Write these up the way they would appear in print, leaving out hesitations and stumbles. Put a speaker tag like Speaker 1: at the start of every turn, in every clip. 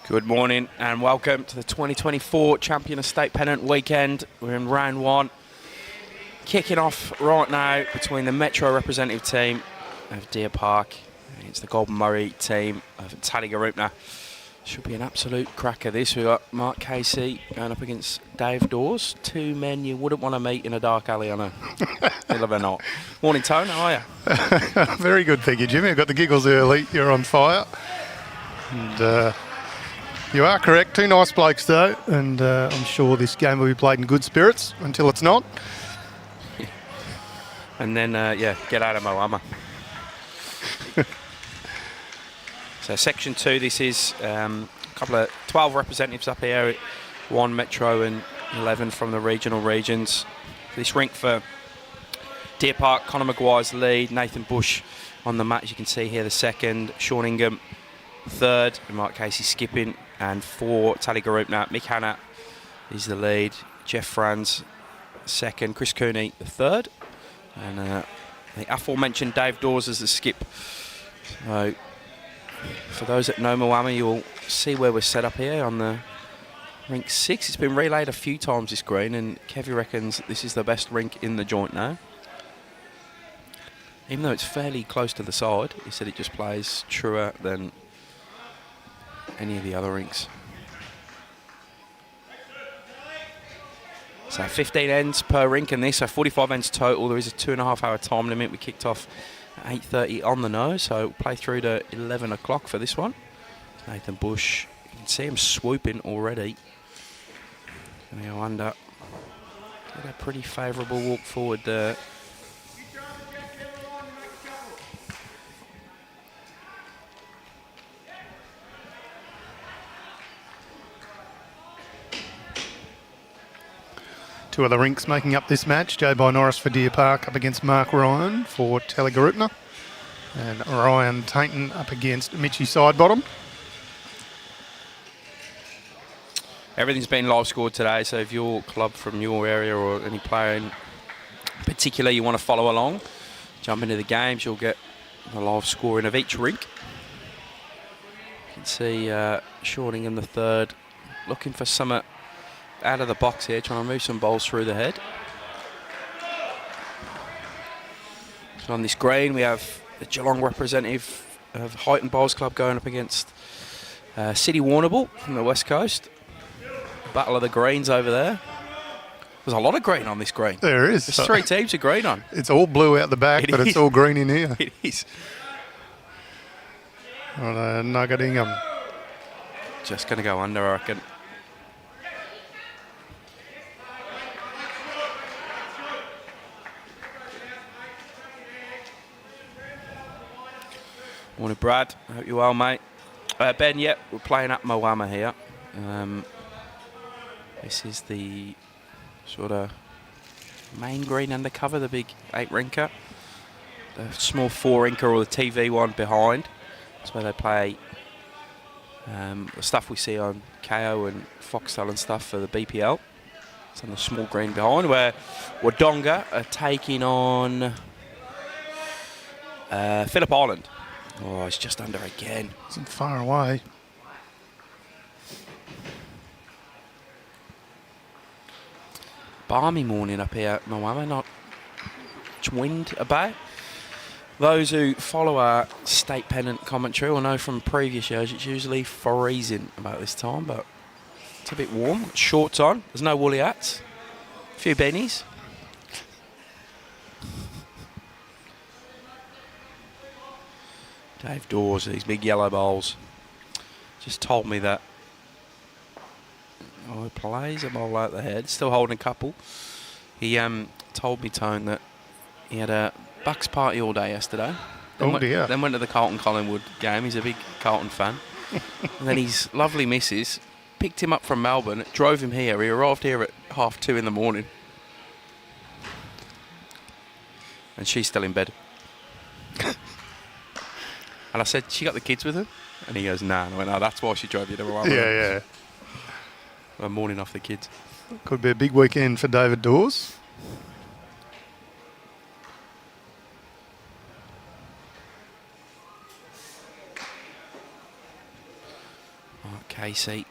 Speaker 1: Good morning and welcome to the 2024 Champion of State Pennant weekend. We're in round one. Kicking off right now between the Metro representative team of Deer Park against the Golden Murray team of Tallygaroopna. Should be an absolute cracker this. We've got Mark Casey going up against Dave Dawes. Two men you wouldn't want to meet in a dark alley on a middle of a night. Morning, Tone. How are you?
Speaker 2: Very good, thank you, Jimmy. I got the giggles early. You're on fire. And you are correct. Two nice blokes, though. And I'm sure this game will be played in good spirits until it's not.
Speaker 1: And then, get out of Moama. So section 2, this is a couple of 12 representatives up here, 1 Metro and 11 from the regional regions. This rink for Deer Park, Conor Maguire's lead, Nathan Bush on the mat, as you can see here, the second, Sean Ingham third, and Mark Casey skipping, and 4 Tallygaroopna, Mick Hanna is the lead, Jeff Franz second, Chris Cooney the third, and the aforementioned Dave Dawes as the skip. So for those that know Moama, you'll see where we're set up here on the rink 6. It's been relayed a few times, this green, and Kevy reckons this is the best rink in the joint now. Even though it's fairly close to the side, he said it just plays truer than any of the other rinks. So 15 ends per rink in this, so 45 ends total. There is a 2.5 hour time limit. We kicked off at 8:30 on the nose, so we'll play through to 11 o'clock for this one. Nathan Bush, you can see him swooping already. Going to go under. Get a pretty favourable walk forward there.
Speaker 2: Two other rinks making up this match. Joe By Norris for Deer Park up against Mark Ryan for Tallygaroopna. And Ryan Tainton up against Mitch Sidebottom.
Speaker 1: Everything's been live scored today, so if your club from your area or any player in particular you want to follow along, jump into the games, you'll get the live scoring of each rink. You can see Shorting in the third, looking for some out of the box here, trying to move some balls through the head. So on this green we have the Geelong representative of Highton Bowls Club going up against City Warrnambool from the West Coast. Battle of the greens over there. There's a lot of green on this green.
Speaker 2: There is.
Speaker 1: There's 3 teams of green on.
Speaker 2: It's all blue out the back, but it's all green in here.
Speaker 1: It is.
Speaker 2: Nugget Ingham.
Speaker 1: Just going to go under, I reckon. Morning, Brad. I hope you're well, mate. Ben, yep, we're playing at Moama here. This is the sort of main green undercover, the big 8-rinker. The small 4-rinker or the TV one behind. That's where they play the stuff we see on KO and Foxtel and stuff for the BPL. It's on the small green behind, where Wodonga are taking on Phillip Island. Oh, it's just under again.
Speaker 2: Isn't far away.
Speaker 1: Balmy morning up here at Moama, not much wind about. Those who follow our state pennant commentary will know from previous years it's usually freezing about this time, but it's a bit warm. Shorts on, there's no woolly hats, a few bennies. Dave Dawes, these big yellow bowls, just told me that he plays a bowl out the head, still holding a couple. He told me, Tone, that he had a Bucks party all day yesterday. Then went to the Carlton-Collingwood game. He's a big Carlton fan. And then his lovely missus picked him up from Melbourne, drove him here. He arrived here at 2:30 in the morning. And she's still in bed. And I said, she got the kids with her? And he goes, nah. And I went, oh, that's why she drove you to Moama.
Speaker 2: Yeah.
Speaker 1: I'm morning off the kids.
Speaker 2: Could be a big weekend for David Dawes.
Speaker 1: Mark Casey.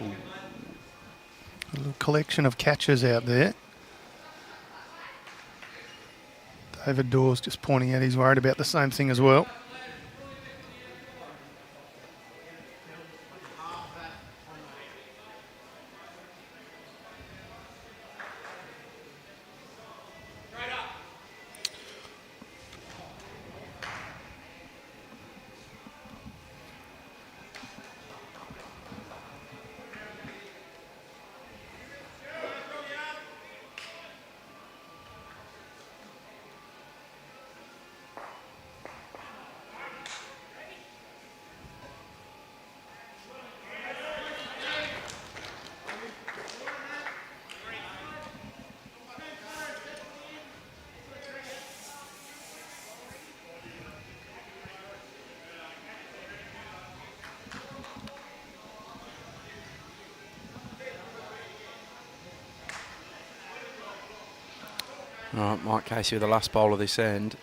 Speaker 2: A little collection of catches out there. David Dawes just pointing out he's worried about the same thing as well.
Speaker 1: All right, Mike Casey with the last bowl of this end.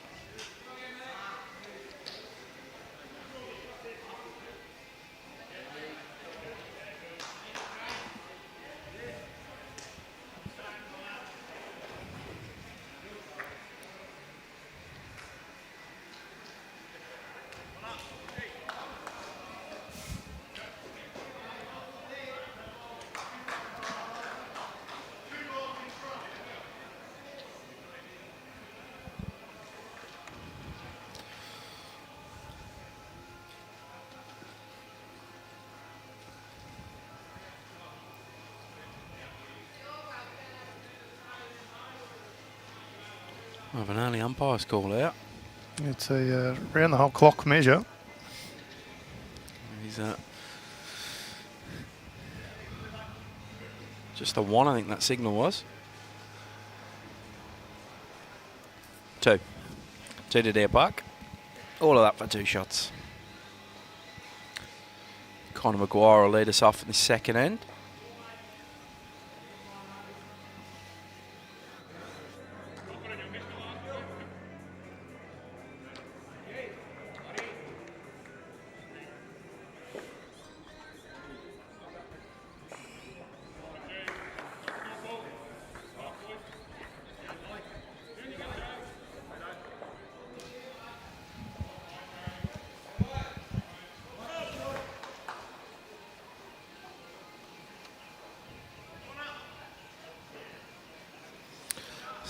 Speaker 1: I have an early umpire's call out.
Speaker 2: It's a round the whole clock measure.
Speaker 1: He's just a 1, I think that signal was. 2. 2 to Deer Park. All of that for 2 shots. Conor Maguire will lead us off in the second end.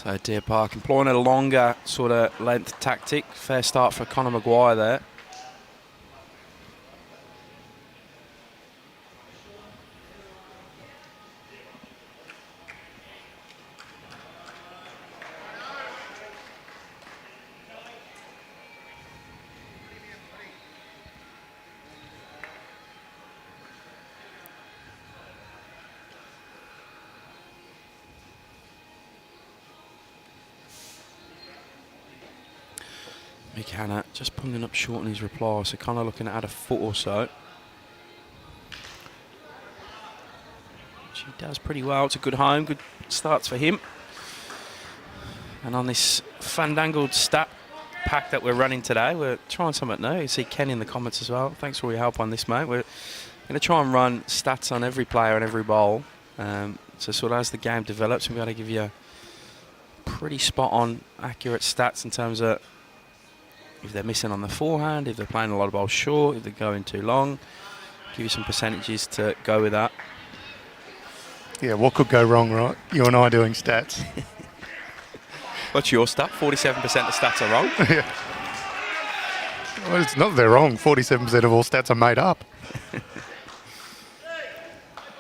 Speaker 1: So Deer Park employing a longer sort of length tactic. Fair start for Conor Maguire there. Mick Hanna just pulling up short in his reply, so kind of looking at a foot or so. She does pretty well. It's a good home, good starts for him. And on this fandangled stat pack that we're running today, we're trying something new. You see Ken in the comments as well. Thanks for all your help on this, mate. We're going to try and run stats on every player and every bowl. So sort of as the game develops, we'll be able to give you pretty spot on, accurate stats in terms of if they're missing on the forehand, if they're playing a lot of balls short, if they're going too long. Give you some percentages to go with that.
Speaker 2: Yeah, what could go wrong, right? You and I doing stats.
Speaker 1: What's your stat? 47% of stats are wrong?
Speaker 2: Yeah. Well, it's not that they're wrong. 47% of all stats are made up.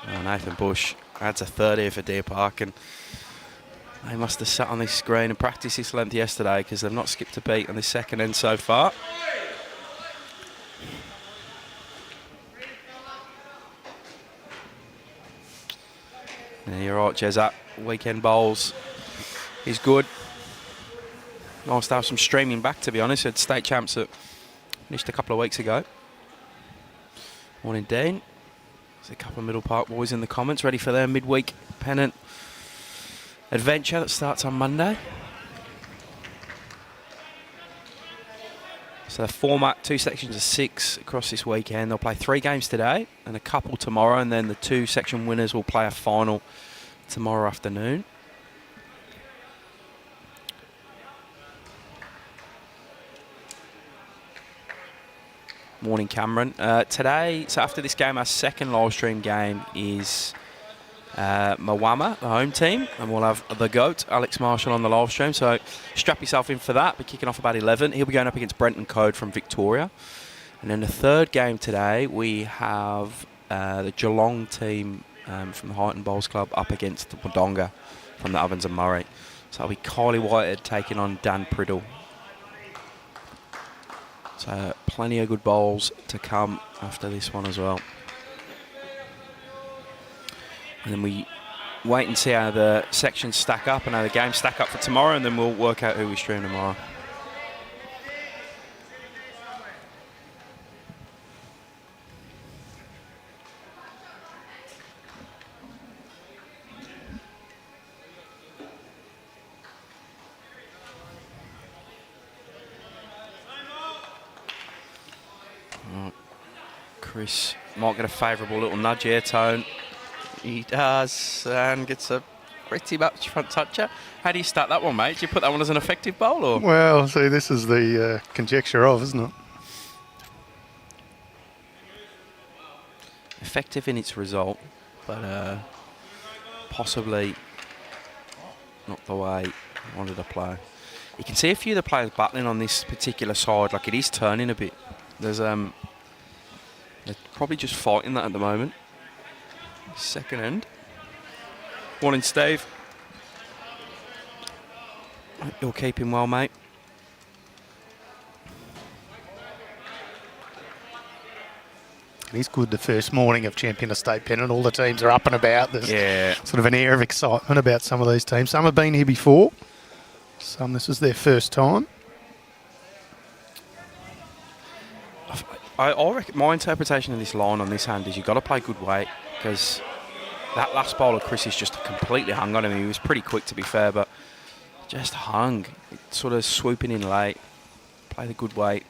Speaker 1: Oh, Nathan Bush adds a 30 for Deer Park, and they must have sat on this screen and practiced this length yesterday because they've not skipped a beat on this second end so far. Yeah, you're right, Jez. That weekend bowls is good. Nice to have some streaming back, to be honest. Had state champs that finished a couple of weeks ago. Morning, Dean. There's a couple of Middle Park boys in the comments ready for their midweek Pennant adventure that starts on Monday. So the format, 2 sections of 6 across this weekend. They'll play 3 games today and a couple tomorrow, and then the 2 section winners will play a final tomorrow afternoon. Morning, Cameron. Today, so after this game, our second live stream game is Moama, the home team, and we'll have the GOAT, Alex Marshall, on the live stream. So strap yourself in for that. We're kicking off about 11. He'll be going up against Brenton Code from Victoria. And then the third game today, we have the Geelong team from the Highton Bowls Club up against Wodonga from the Ovens and Murray. So it'll be Kylie Whitehead taking on Dan Priddle. So plenty of good bowls to come after this one as well. And then we wait and see how the sections stack up and how the games stack up for tomorrow, and then we'll work out who we stream tomorrow. Chris might get a favourable little nudge here, Tone. He does, and gets a pretty much front toucher. How do you start that one, mate? Do you put that one as an effective bowl, or?
Speaker 2: Well, see, this is the conjecture of, isn't it?
Speaker 1: Effective in its result, but possibly not the way I wanted to play. You can see a few of the players battling on this particular side, like it is turning a bit. There's they're probably just fighting that at the moment. Second end. Morning, Steve. You're keeping well, mate.
Speaker 2: It's good the first morning of Champion Estate Pennant. All the teams are up and about. There's sort of an air of excitement about some of these teams. Some have been here before. Some, this is their first time.
Speaker 1: I reckon my interpretation of this line on this hand is you've got to play good weight, because that last bowler, Chris, is just completely hung on him. He was pretty quick, to be fair, but just hung. Sort of swooping in late. Play the good weight.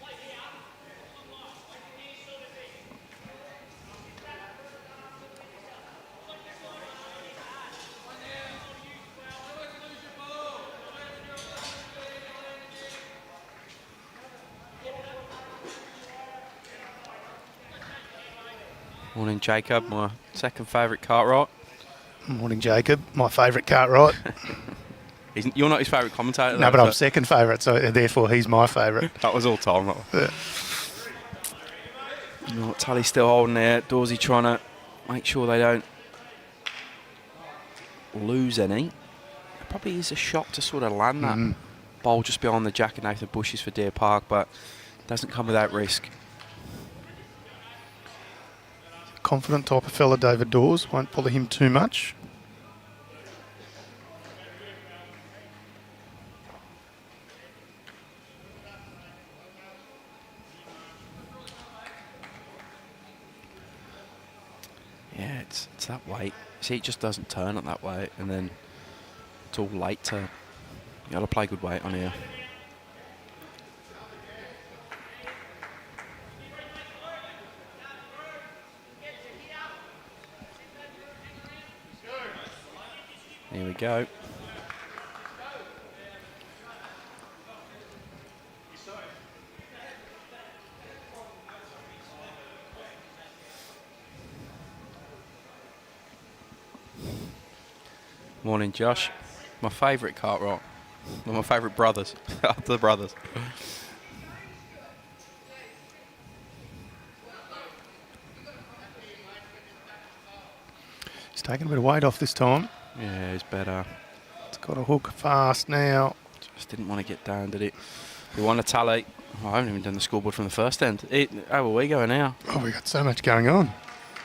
Speaker 1: Morning, Jacob, my second favourite Cartwright.
Speaker 2: Morning, Jacob. My favourite Cartwright.
Speaker 1: You're not his favourite commentator,
Speaker 2: No, but I'm second favourite, so therefore he's my favourite.
Speaker 1: That was all Tom.
Speaker 2: Yeah.
Speaker 1: You know, Tully's still holding there. Dorsey trying to make sure they don't lose any. It probably is a shot to sort of land that bowl just behind the Jack and Nathan bushes for Deer Park, but it doesn't come without risk.
Speaker 2: Confident type of fella, David Dawes. Won't bother him too much.
Speaker 1: Yeah, it's that weight. See, it just doesn't turn it that way, and then it's all late to. You got to play good weight on here. Here we go. Morning, Josh. My favourite Cartwright. One of my favourite brothers. After the brothers.
Speaker 2: He's taking a bit of weight off this time.
Speaker 1: Yeah, he's better.
Speaker 2: It's got a hook fast now.
Speaker 1: Just didn't want to get down, did it? We won a tally. Oh, I haven't even done the scoreboard from the first end. How are we going now?
Speaker 2: Oh, we got so much going on.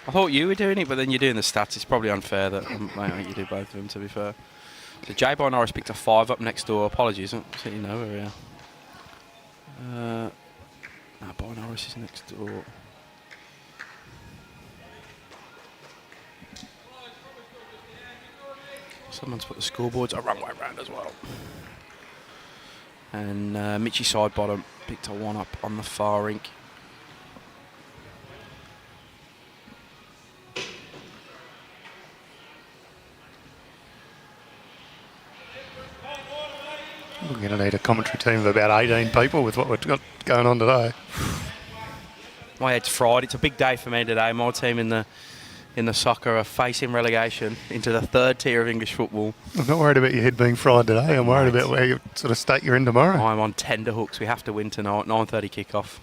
Speaker 1: I thought you were doing it, but then you're doing the stats. It's probably unfair that I think you do both of them, to be fair. So J. By Norris picked a 5 up next door. Apologies, so you know where we are. No, By Norris is next door. Someone's put the scoreboards a wrong way round as well. And Mitch Sidebottom picked a 1 up on the far rink.
Speaker 2: We're going to need a commentary team of about 18 people with what we've got going on today.
Speaker 1: My head's fried. It's a big day for me today. My team in the soccer are facing relegation into the 3rd tier of English football.
Speaker 2: I'm not worried about your head being fried today. I'm worried about where you sort of state you're in tomorrow.
Speaker 1: I'm on tender hooks. We have to win tonight. 9:30 kickoff.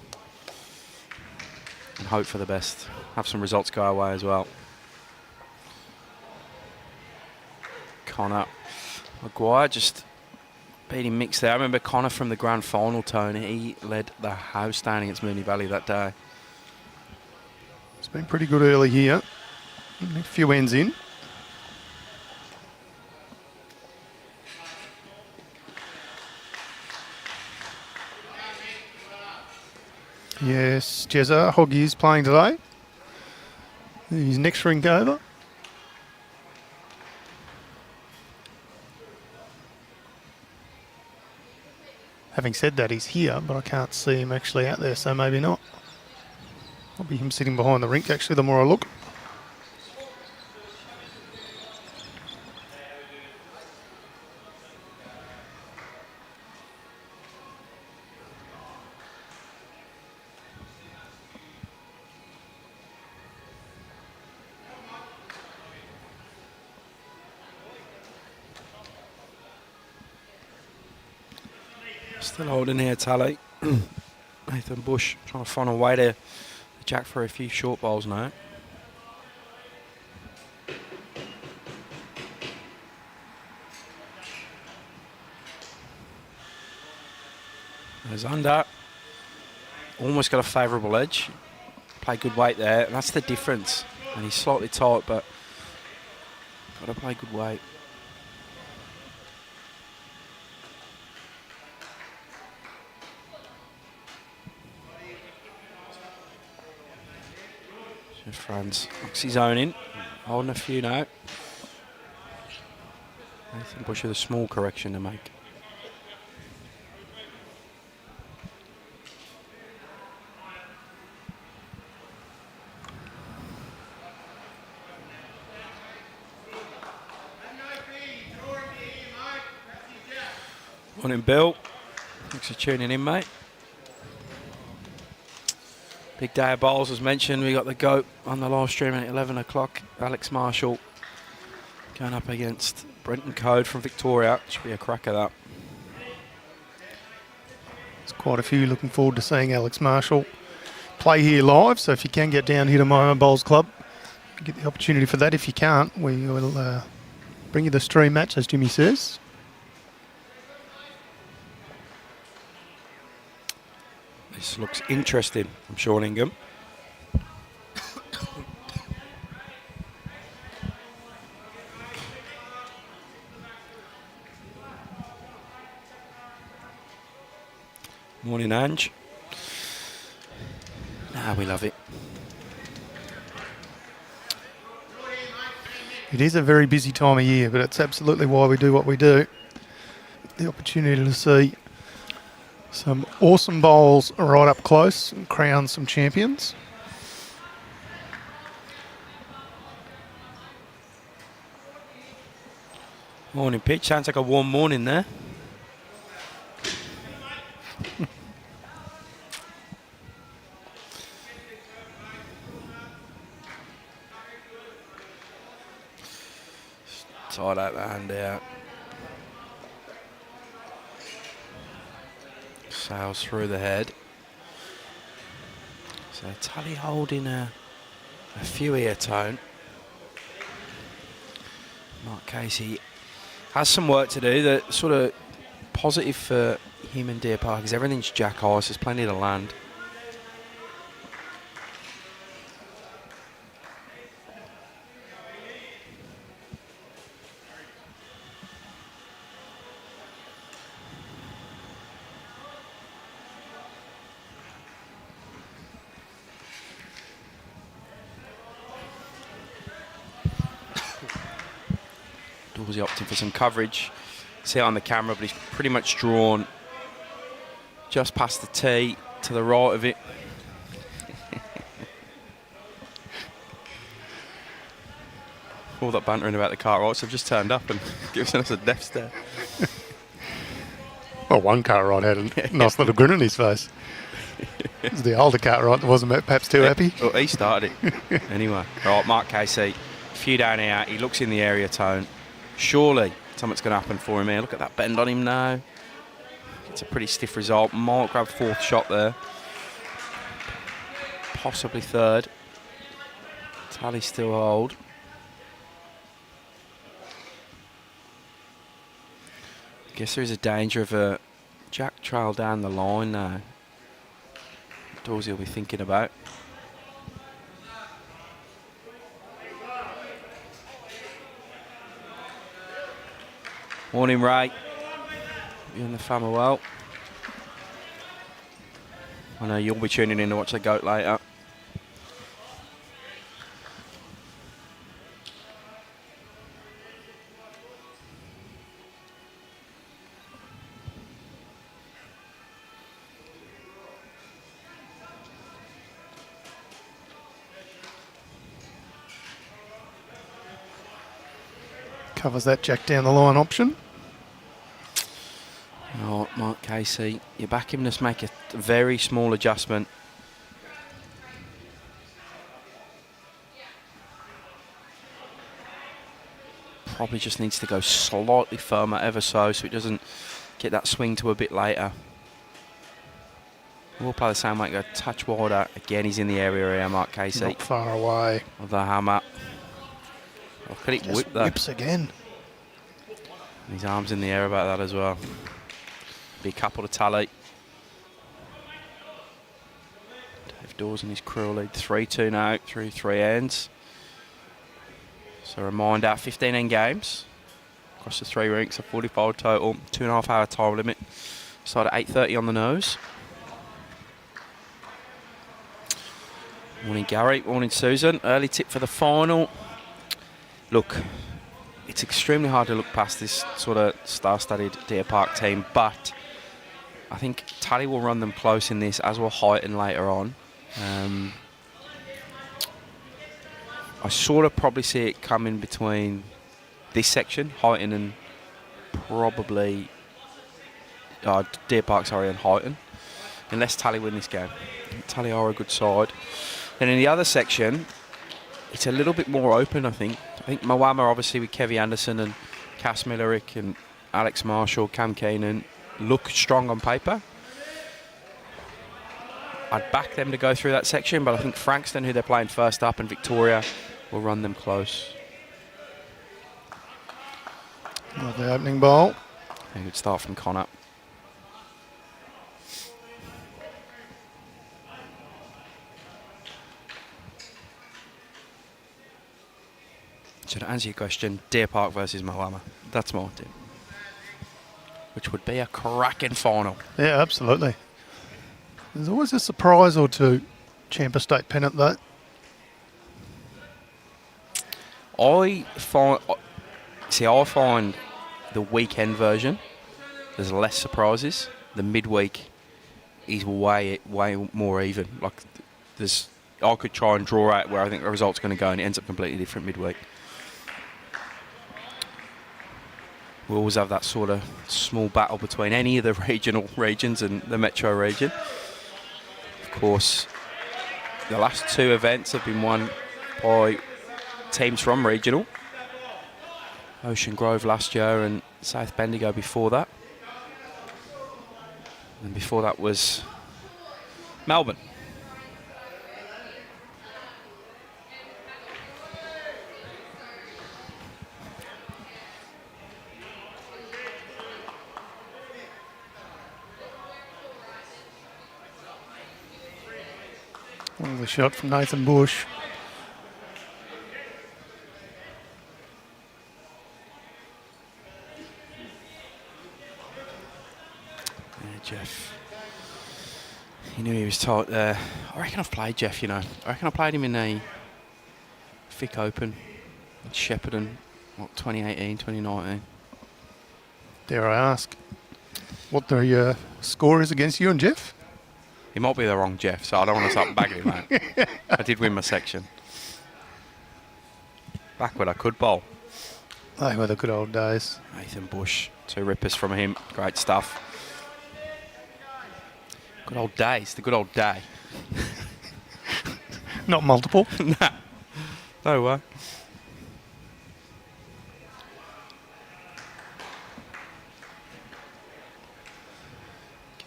Speaker 1: And hope for the best. Have some results go our way as well. Connor Maguire just beating Mix there. I remember Connor from the grand final, Tony. He led the house down against Moonee Valley that day.
Speaker 2: It's been pretty good early here. A few ends in. Yes, Jezza Hoggy is playing today. His next rink over. Having said that, he's here, but I can't see him actually out there, so maybe not. Might be him sitting behind the rink, actually, the more I look.
Speaker 1: Still holding here, Tally. Nathan Bush trying to find a way to jack for a few short bowls now. There's under. Almost got a favourable edge. Play good weight there, and that's the difference. And he's slightly tight, but got to play good weight. Franz looks his own in, holding a few now. Nathan Bush with a small correction to make. Morning, Bill. Thanks for tuning in, mate. Big day of bowls, as mentioned. We got the GOAT on the live stream at 11 o'clock. Alex Marshall going up against Brenton Code from Victoria. Should be a cracker, that.
Speaker 2: There's quite a few looking forward to seeing Alex Marshall play here live. So if you can get down here to Moama Bowls Club, get the opportunity for that. If you can't, we will bring you the stream match, as Jimmy says.
Speaker 1: This looks interesting from Sean Ingham. Morning, Ange. We love it.
Speaker 2: It is a very busy time of year, but it's absolutely why we do what we do. The opportunity to see some awesome bowls right up close and crown some champions.
Speaker 1: Morning, pitch. Sounds like a warm morning there. Tied out the hand out. Sails through the head. So Tully holding a few ear tone. Mark Casey has some work to do. The sort of positive for him and Deer Park is everything's jack ice. There's plenty to land. Dawsey opting for some coverage. See it on the camera, but he's pretty much drawn just past the tee to the right of it. All that bantering about the Cartwrights have just turned up and given us a death stare.
Speaker 2: Well, one Cartwright had a nice little grin on his face. It was the older Cartwright that wasn't perhaps too happy.
Speaker 1: Well, he started it. Anyway, right, Mark Casey, a few down here. He looks in the area tone. Surely something's going to happen for him here. Look at that bend on him now. It's a pretty stiff result. Might grab fourth shot there. Possibly third. Tally still hold. Guess there is a danger of a jack trail down the line now. Dawsey will be thinking about. Morning, Ray. You and the fam are well. I know you'll be tuning in to watch the goat later.
Speaker 2: Covers that jack down the line option.
Speaker 1: Oh, Mark Casey, you back him to make a very small adjustment. Probably just needs to go slightly firmer ever so it doesn't get that swing to a bit later. We'll play the same way, go touch wider. Again, he's in the area here, Mark Casey.
Speaker 2: Not far away.
Speaker 1: With the hammer. Look at it
Speaker 2: Just
Speaker 1: whip there.
Speaker 2: whips again.
Speaker 1: And his arm's in the air about that as well. Big couple to Tally. Dave Dawes and his crew lead 3-2 now through 3 ends. So a reminder, 15 end games across the 3 rinks, a 45 total, 2.5 hour time limit. Start at 8:30 on the nose. Morning Gary, morning Susan. Early tip for the final. Look, it's extremely hard to look past this sort of star-studded Deer Park team, but I think Tally will run them close in this, as will Highton later on. I sort of probably see it coming between this section, Highton and probably Deer Park, sorry, and Highton, unless Tally win this game. Tally are a good side. And in the other section, it's a little bit more open, I think. I think Moama, obviously, with Kevy Anderson and Cass Millerick and Alex Marshall, Cam Keenan, look strong on paper. I'd back them to go through that section, but I think Frankston, who they're playing first up, and Victoria will run them close.
Speaker 2: Love the opening ball.
Speaker 1: A good start from Connor. So to answer your question, Deer Park versus Moama. That's my tip. Which would be a cracking final.
Speaker 2: Yeah, absolutely. There's always a surprise or two, Champion State Pennant, though.
Speaker 1: I find the weekend version, there's less surprises. The midweek is way more even. Like, I could try and draw out where I think the result's going to go, and it ends up completely different midweek. We always have that sort of small battle between any of the regional regions and the metro region. Of course, the last 2 events have been won by teams from regional. Ocean Grove last year and South Bendigo before that. And before that was Melbourne.
Speaker 2: The shot from Nathan Bush.
Speaker 1: Yeah, Jeff. He knew he was tight there. I reckon I've played Jeff, you know. I reckon I played him in a Vic Open at Shepparton, 2018, 2019.
Speaker 2: Dare I ask? what the score is against you and Jeff?
Speaker 1: He might be the wrong Jeff, so I don't want to start bagging him, mate. I did win my section. Back when I could bowl.
Speaker 2: They were the good old days.
Speaker 1: Nathan Bush, 2 rippers from him. Great stuff. Good old days, the good old day.
Speaker 2: Not multiple.
Speaker 1: Nah, no way.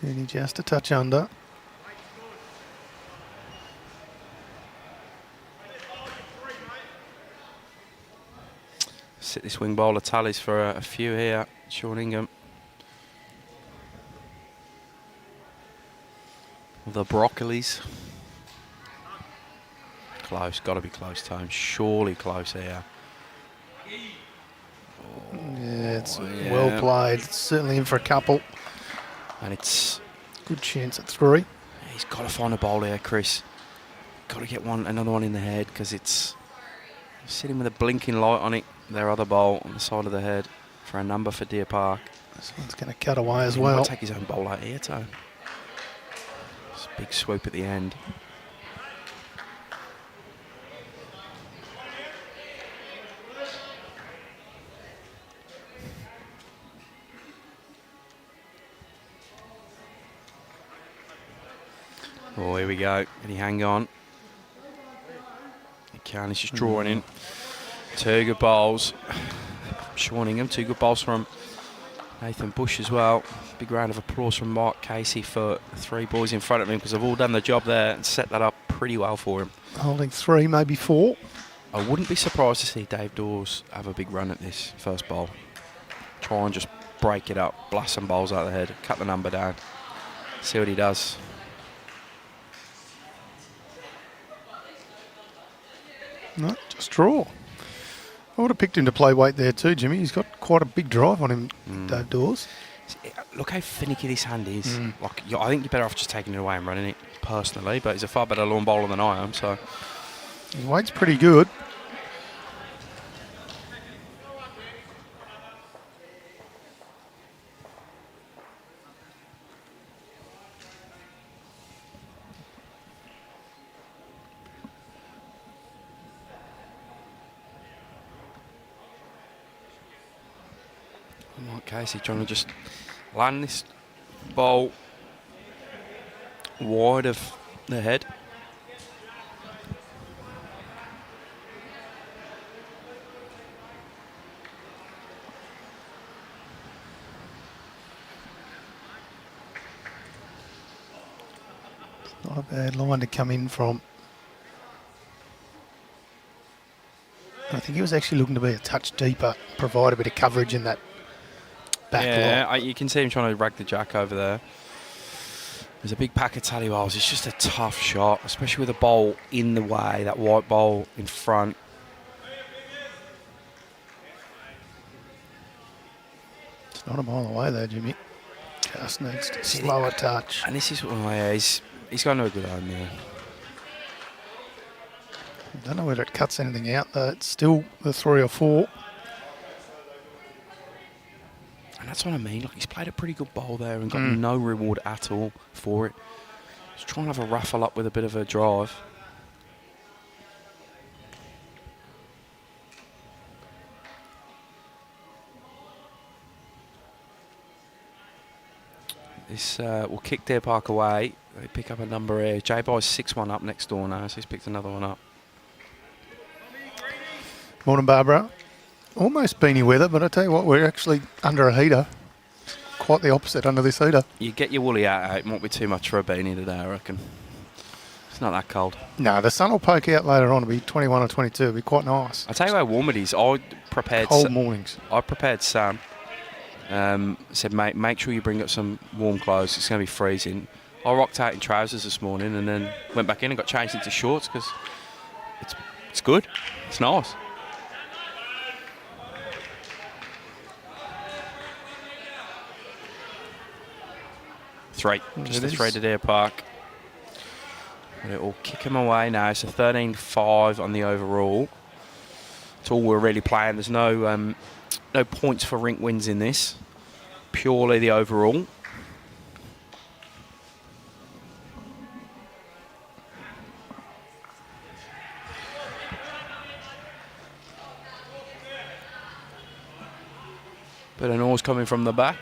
Speaker 2: Kearney just a touch under.
Speaker 1: Sit this wing bowler tallies for a few here. Sean Ingham. The Broccolis. Close, got to be close to home. Surely close here.
Speaker 2: Yeah, it's well played. It's certainly in for a couple.
Speaker 1: And it's
Speaker 2: good chance at 3.
Speaker 1: He's got to find a bowl here, Chris. Got to get another one in the head because it's sitting with a blinking light on it. Their other bowl on the side of the head for a number for Deer Park.
Speaker 2: This one's going to cut away as
Speaker 1: He
Speaker 2: well.
Speaker 1: might take his own bowl out here, too. It's a big swoop at the end. Oh, here we go. Can he hang on? He can. He's just drawing in. 2 good bowls. Sean Ingham, 2 good bowls from Nathan Bush as well. Big round of applause from Mark Casey for 3 boys in front of him because they've all done the job there and set that up pretty well for him.
Speaker 2: Holding 3, maybe 4.
Speaker 1: I wouldn't be surprised to see Dave Dawes have a big run at this first bowl. Try and just break it up, blast some bowls out of the head, cut the number down, see what he does.
Speaker 2: No, just draw. I would have picked him to play weight there too, Jimmy. He's got quite a big drive on him, Dave Dawes.
Speaker 1: Look how finicky this hand is. Like, I think you're better off just taking it away and running it, personally, but he's a far better lawn bowler than I am, so...
Speaker 2: His weight's pretty good.
Speaker 1: Mark Casey trying to just land this ball wide of the head.
Speaker 2: Not a bad line to come in from. I think he was actually looking to be a touch deeper, provide a bit of coverage in that back line.
Speaker 1: You can see him trying to rag the jack over there. There's a big pack of tallywells. It's just a tough shot, especially with a bowl in the way, that white bowl in front.
Speaker 2: It's not a mile away there, Jimmy. Just needs to slow a touch.
Speaker 1: And this is he's going to a good home there.
Speaker 2: I don't know whether it cuts anything out though. It's still the 3 or 4.
Speaker 1: And that's what I mean. Like, he's played a pretty good bowl there and got no reward at all for it. He's trying to have a raffle up with a bit of a drive. This will kick Deer Park away. They pick up a number here. J-Boy's 6-1 up next door now, so he's picked another one up.
Speaker 2: Morning, Barbara. Almost beanie weather, but I tell you what, we're actually under a heater. Quite the opposite under this heater.
Speaker 1: You get your woolly out. It might be too much for a beanie today, I reckon. It's not that cold.
Speaker 2: No, the sun will poke out later on. It'll be 21 or 22. It'll be quite nice.
Speaker 1: I'll tell you how warm it is. I prepared
Speaker 2: cold mornings.
Speaker 1: I prepared Sam. Said, mate, make sure you bring up some warm clothes. It's going to be freezing. I rocked out in trousers this morning and then went back in and got changed into shorts because it's good. It's nice. Just a 3 to Deer Park. But it will kick him away now. So 13-5 on the overall. It's all we're really playing. There's no points for rink wins in this. Purely the overall. Bit of noise coming from the back.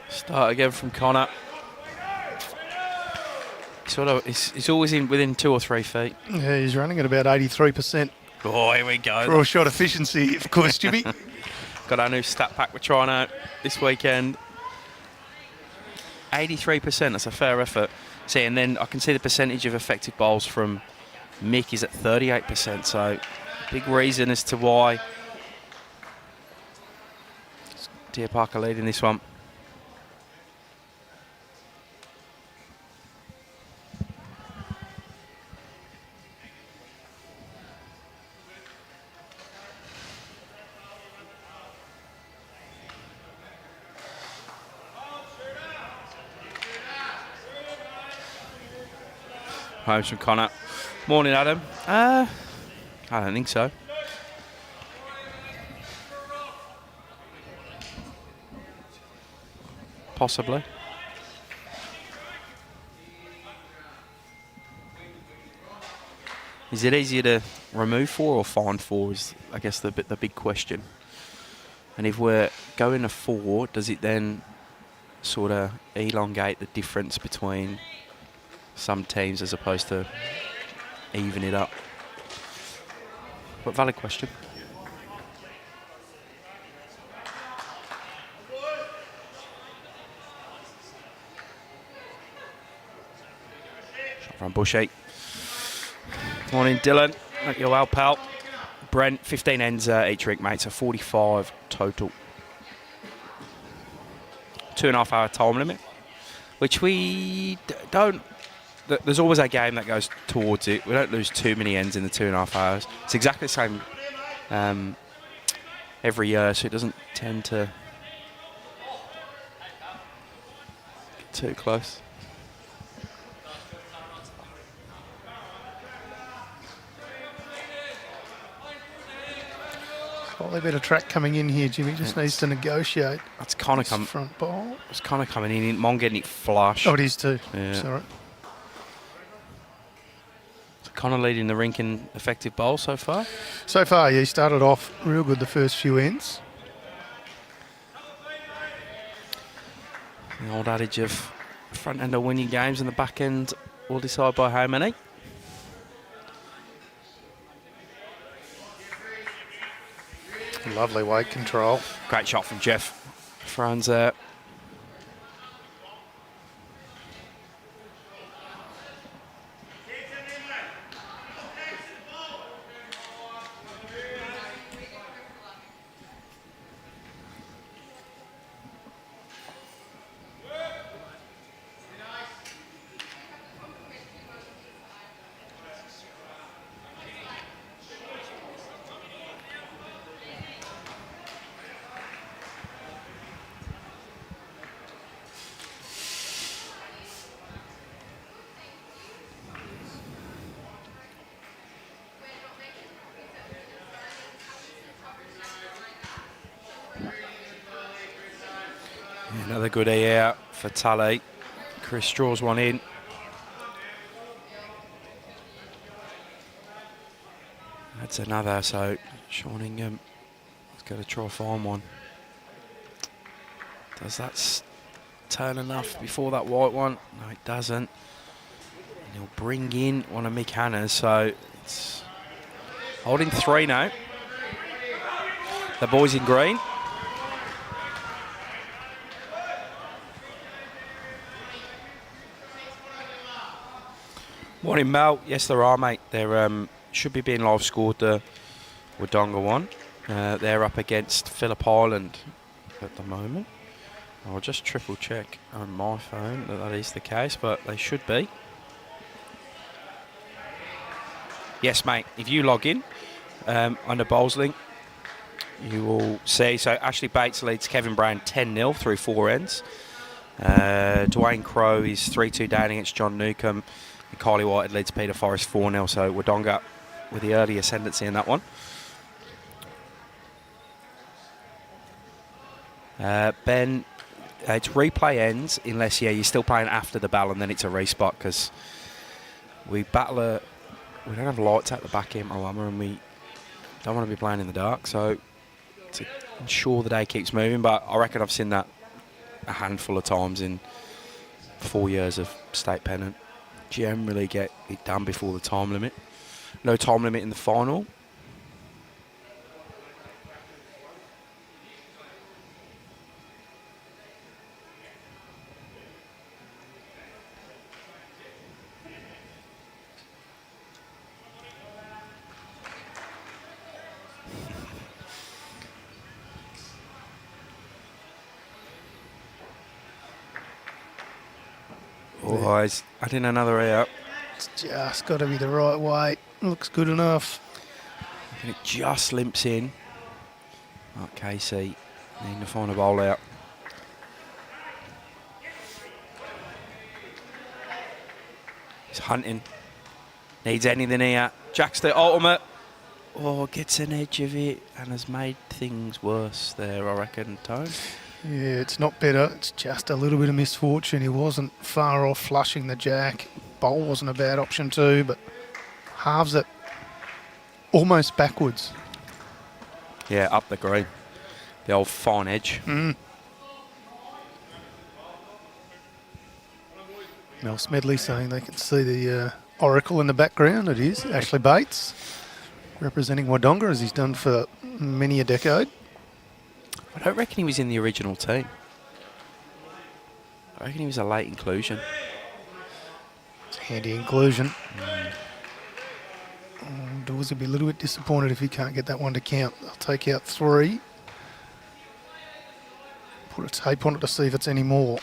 Speaker 1: Start again from Connor. He's always in within 2 or 3 feet.
Speaker 2: Yeah, he's running at about 83%.
Speaker 1: Oh, here we go.
Speaker 2: Draw shot efficiency, of course, Jimmy.
Speaker 1: Got our new stat pack we're trying out this weekend. 83%, that's a fair effort. See, and then I can see the percentage of effective bowls from Mick is at 38%, so big reason as to why Deer Parker leading this one. Homes from Connor. Morning, Adam. I don't think so. Possibly. Is it easier to remove 4 or find 4 is, I guess, the big question. And if we're going to 4, does it then sort of elongate the difference between some teams as opposed to even it up? But valid question. Shot from Bushy. Morning, Dylan. Hope you're well, pal. Brent, 15 ends each rig, mate, so 45 total. 2.5 hour time limit, which we don't. There's always a game that goes towards it. We don't lose too many ends in the 2.5 hours. It's exactly the same every year, so it doesn't tend to get too close.
Speaker 2: Slightly better track coming in here, Jimmy. Just needs to negotiate.
Speaker 1: That's kind of coming.
Speaker 2: Front ball.
Speaker 1: It's kind of coming in. Mon getting it flush.
Speaker 2: Oh, it is too.
Speaker 1: Yeah.
Speaker 2: Sorry.
Speaker 1: Connor leading the rink in effective bowl so far.
Speaker 2: So far, yeah, he started off real good the first few ends.
Speaker 1: The old adage of front end will win your games and the back end will decide by how many.
Speaker 2: Lovely weight control.
Speaker 1: Great shot from Jeff. Franz there. Another good out for Tally. Chris draws one in. That's another, so Sean Ingham has got to try and find one. Does that turn enough before that white one? No, it doesn't. And he'll bring in one of Mick Hanna's, so it's holding 3 now. The boys in green. Morning, Mel. Yes, there are, mate. There should be being live scored the Wodonga one. They're up against Phillip Island at the moment. I'll just triple check on my phone that is the case, but they should be. Yes, mate. If you log in under Bowls Link, you will see. So Ashley Bates leads Kevin Brown 10-0 through 4 ends. Dwayne Crowe is 3-2 down against John Newcomb. And Kylie White leads Peter Forrest 4-0. So Wodonga with the early ascendancy in that one. Ben, it's replay ends unless, you're still playing after the bell and then it's a respot because we don't have lights at the back here at Moama and we don't want to be playing in the dark. So to ensure the day keeps moving, but I reckon I've seen that a handful of times in 4 years of state pennant. Generally get it done before the time limit. No time limit in the final. Oh, he's adding another out.
Speaker 2: It's just got to be the right weight. Looks good enough.
Speaker 1: And it just limps in. Right, Casey needing to find a bowl out. He's hunting. Needs anything here. Jacks the ultimate. Oh, gets an edge of it and has made things worse there, I reckon, Tone.
Speaker 2: Yeah, it's not better. It's just a little bit of misfortune. He wasn't far off flushing the jack. Bowl wasn't a bad option too, but halves it almost backwards.
Speaker 1: Yeah, up the green. The old fine edge.
Speaker 2: Mel Smedley saying they can see the oracle in the background. It is Ashley Bates representing Wodonga as he's done for many a decade.
Speaker 1: I don't reckon he was in the original team. I reckon he was a late inclusion.
Speaker 2: It's a handy inclusion. Dawes will be a little bit disappointed if he can't get that one to count. They'll take out 3. Put a tape on it to see if it's any more.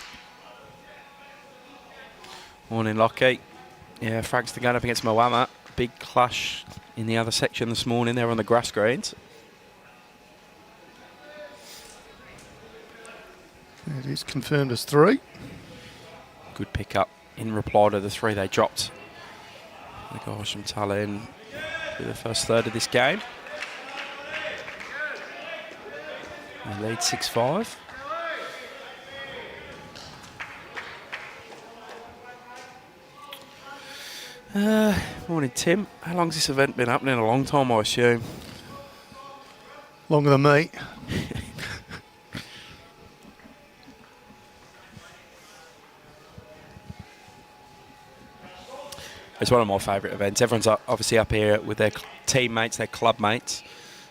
Speaker 1: Morning, Lockie. Yeah, Frankston going up against Moama. Big clash in the other section this morning. They're on the grass greens.
Speaker 2: It is confirmed as 3.
Speaker 1: Good pick-up in reply to the 3 they dropped. The guys from Tallinn through the first third of this game. They lead 6-5. Morning, Tim. How long's this event been happening? A long time, I assume.
Speaker 2: Longer than me.
Speaker 1: It's one of my favourite events. Everyone's obviously up here with their teammates, their club mates,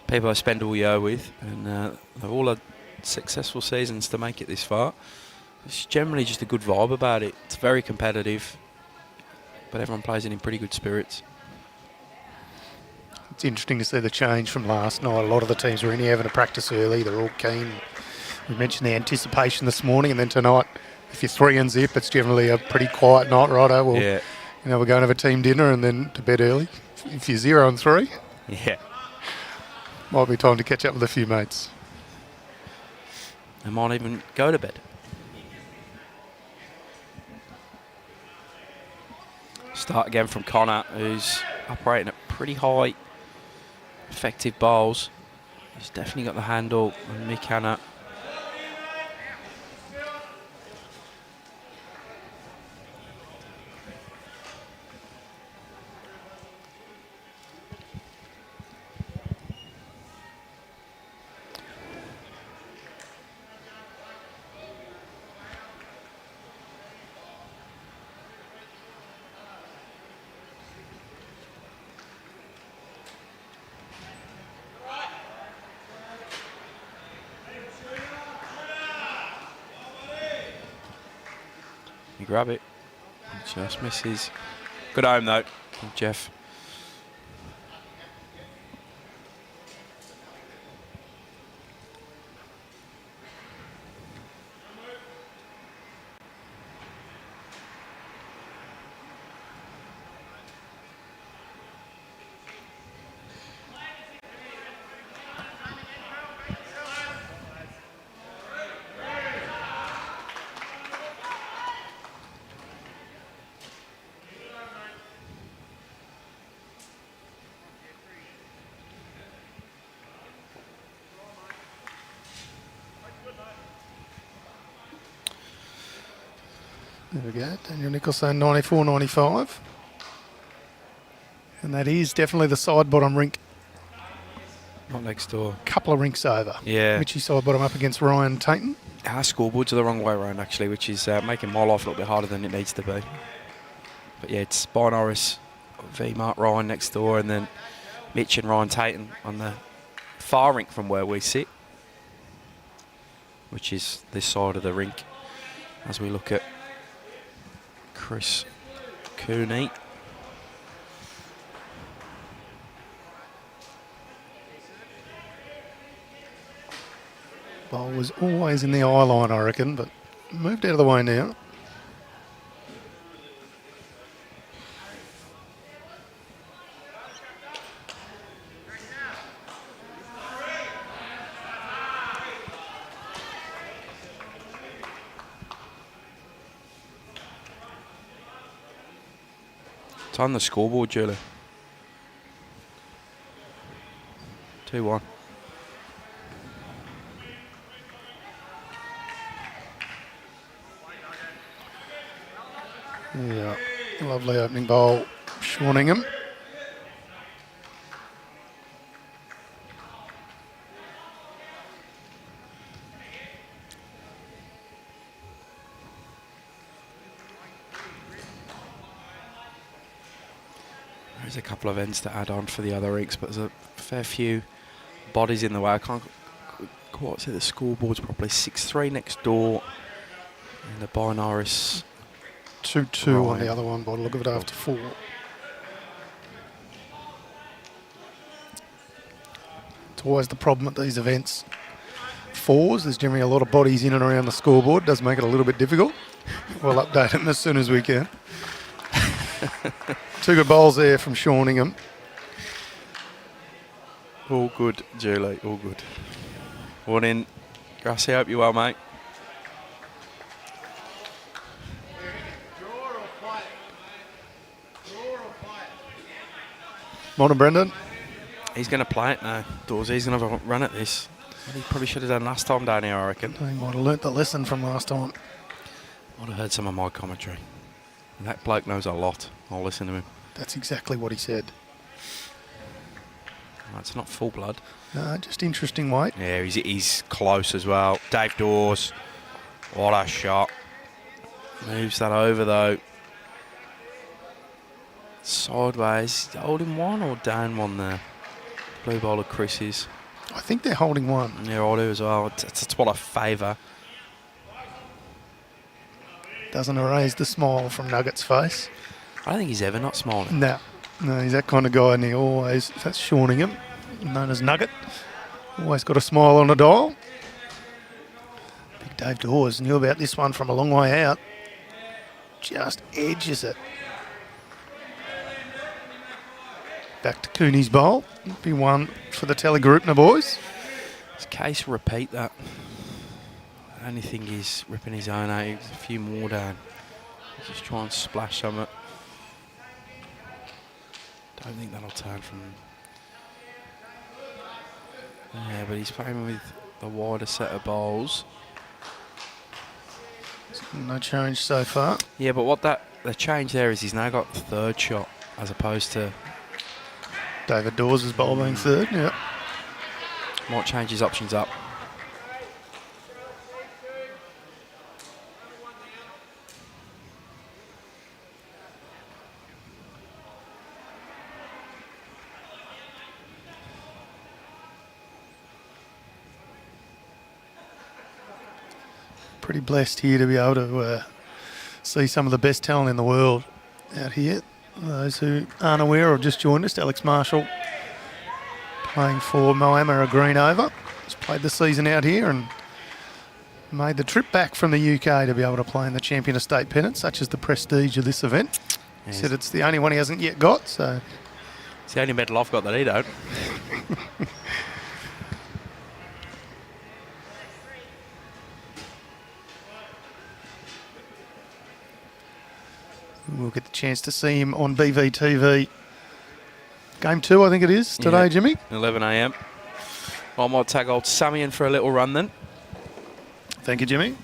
Speaker 1: people I spend all year with, and they've all had successful seasons to make it this far. It's generally just a good vibe about it. It's very competitive, but everyone plays it in pretty good spirits.
Speaker 2: It's interesting to see the change from last night. A lot of the teams were in here having a practice early. They're all keen. We mentioned the anticipation this morning, and then tonight, if you're 3 and zip, it's generally a pretty quiet night, righto? Well,
Speaker 1: yeah.
Speaker 2: You know, we're going to have a team dinner and then to bed early. If you're 0 and 3,
Speaker 1: yeah,
Speaker 2: might be time to catch up with a few mates.
Speaker 1: They might even go to bed. Start again from Connor, who's operating at pretty high effective bowls. He's definitely got the handle on Mick Hanna. You grab it. Just misses. Good home though, Jeff.
Speaker 2: There we go. Daniel Nicholson, 94.95. And that is definitely the Sidebottom rink.
Speaker 1: Not next door.
Speaker 2: Couple of rinks over.
Speaker 1: Yeah.
Speaker 2: Mitchy Sidebottom up against Ryan Tainton.
Speaker 1: Our scoreboards are the wrong way around, actually, which is making my life a little bit harder than it needs to be. But yeah, it's By Norris, v Mark Ryan next door, and then Mitch and Ryan Tainton on the far rink from where we sit, which is this side of the rink, as we look at Chris Cooney.
Speaker 2: Ball was always in the eye line, I reckon, but moved out of the way now.
Speaker 1: It's on the scoreboard, Julie. 2-1.
Speaker 2: Yeah, lovely opening bowl, Shawningham.
Speaker 1: There's a couple of ends to add on for the other rinks, but there's a fair few bodies in the way. I can't quite see the scoreboards properly. 6-3 next door, and the By Norris
Speaker 2: 2-2 on the other one by the look of it after 4. It's always the problem at these events. 4s, there's generally a lot of bodies in and around the scoreboard. Does make it a little bit difficult. We'll update them as soon as we can. 2 good bowls there from Shawningham.
Speaker 1: All good, Julie, all good. One in. Grassy, hope you're well, mate.
Speaker 2: Morning, Brendan.
Speaker 1: He's going to play it now, Dawes. He's going to have a run at this. He probably should have done last time down here, I reckon.
Speaker 2: He might have learnt the lesson from last time.
Speaker 1: Might have heard some of my commentary. That bloke knows a lot. I'll listen to him.
Speaker 2: That's exactly what he said.
Speaker 1: Oh, it's not full blood.
Speaker 2: No, just interesting weight.
Speaker 1: Yeah, he's close as well. Dave Dawes. What a shot. Moves that over, though. Sideways. Holding one or down one there? Blue bowler Chris's.
Speaker 2: I think they're holding one.
Speaker 1: Yeah, I do as well. That's what I favour.
Speaker 2: Doesn't erase the smile from Nugget's face.
Speaker 1: I don't think he's ever not smiling.
Speaker 2: No, he's that kind of guy, and he always, that's Shawningham, known as Nugget. Always got a smile on the dial. Big Dave Dawes knew about this one from a long way out. Just edges it. Back to Cooney's bowl. Be one for the Tallygaroopna boys.
Speaker 1: It's case repeat that. The only thing he's ripping his own out. A few more down. Just try and splash some it. Don't think that'll turn from. Yeah, but he's playing with the wider set of bowls.
Speaker 2: No change so far.
Speaker 1: Yeah, but the change there is he's now got the third shot as opposed to
Speaker 2: David Dawes' bowl being third, yeah.
Speaker 1: Might change his options up.
Speaker 2: Pretty blessed here to be able to see some of the best talent in the world out here. Those who aren't aware or just joined us, Alex Marshall playing for Moama, a green over. He's played the season out here and made the trip back from the UK to be able to play in the Champion of State Pennant, such as the prestige of this event. He said it's the only one he hasn't yet got, so...
Speaker 1: It's the only medal I've got that he don't.
Speaker 2: We'll get the chance to see him on BVTV. Game 2, I think it is, today, yeah. Jimmy.
Speaker 1: 11 a.m. I might tag old Sammy in for a little run then.
Speaker 2: Thank you, Jimmy.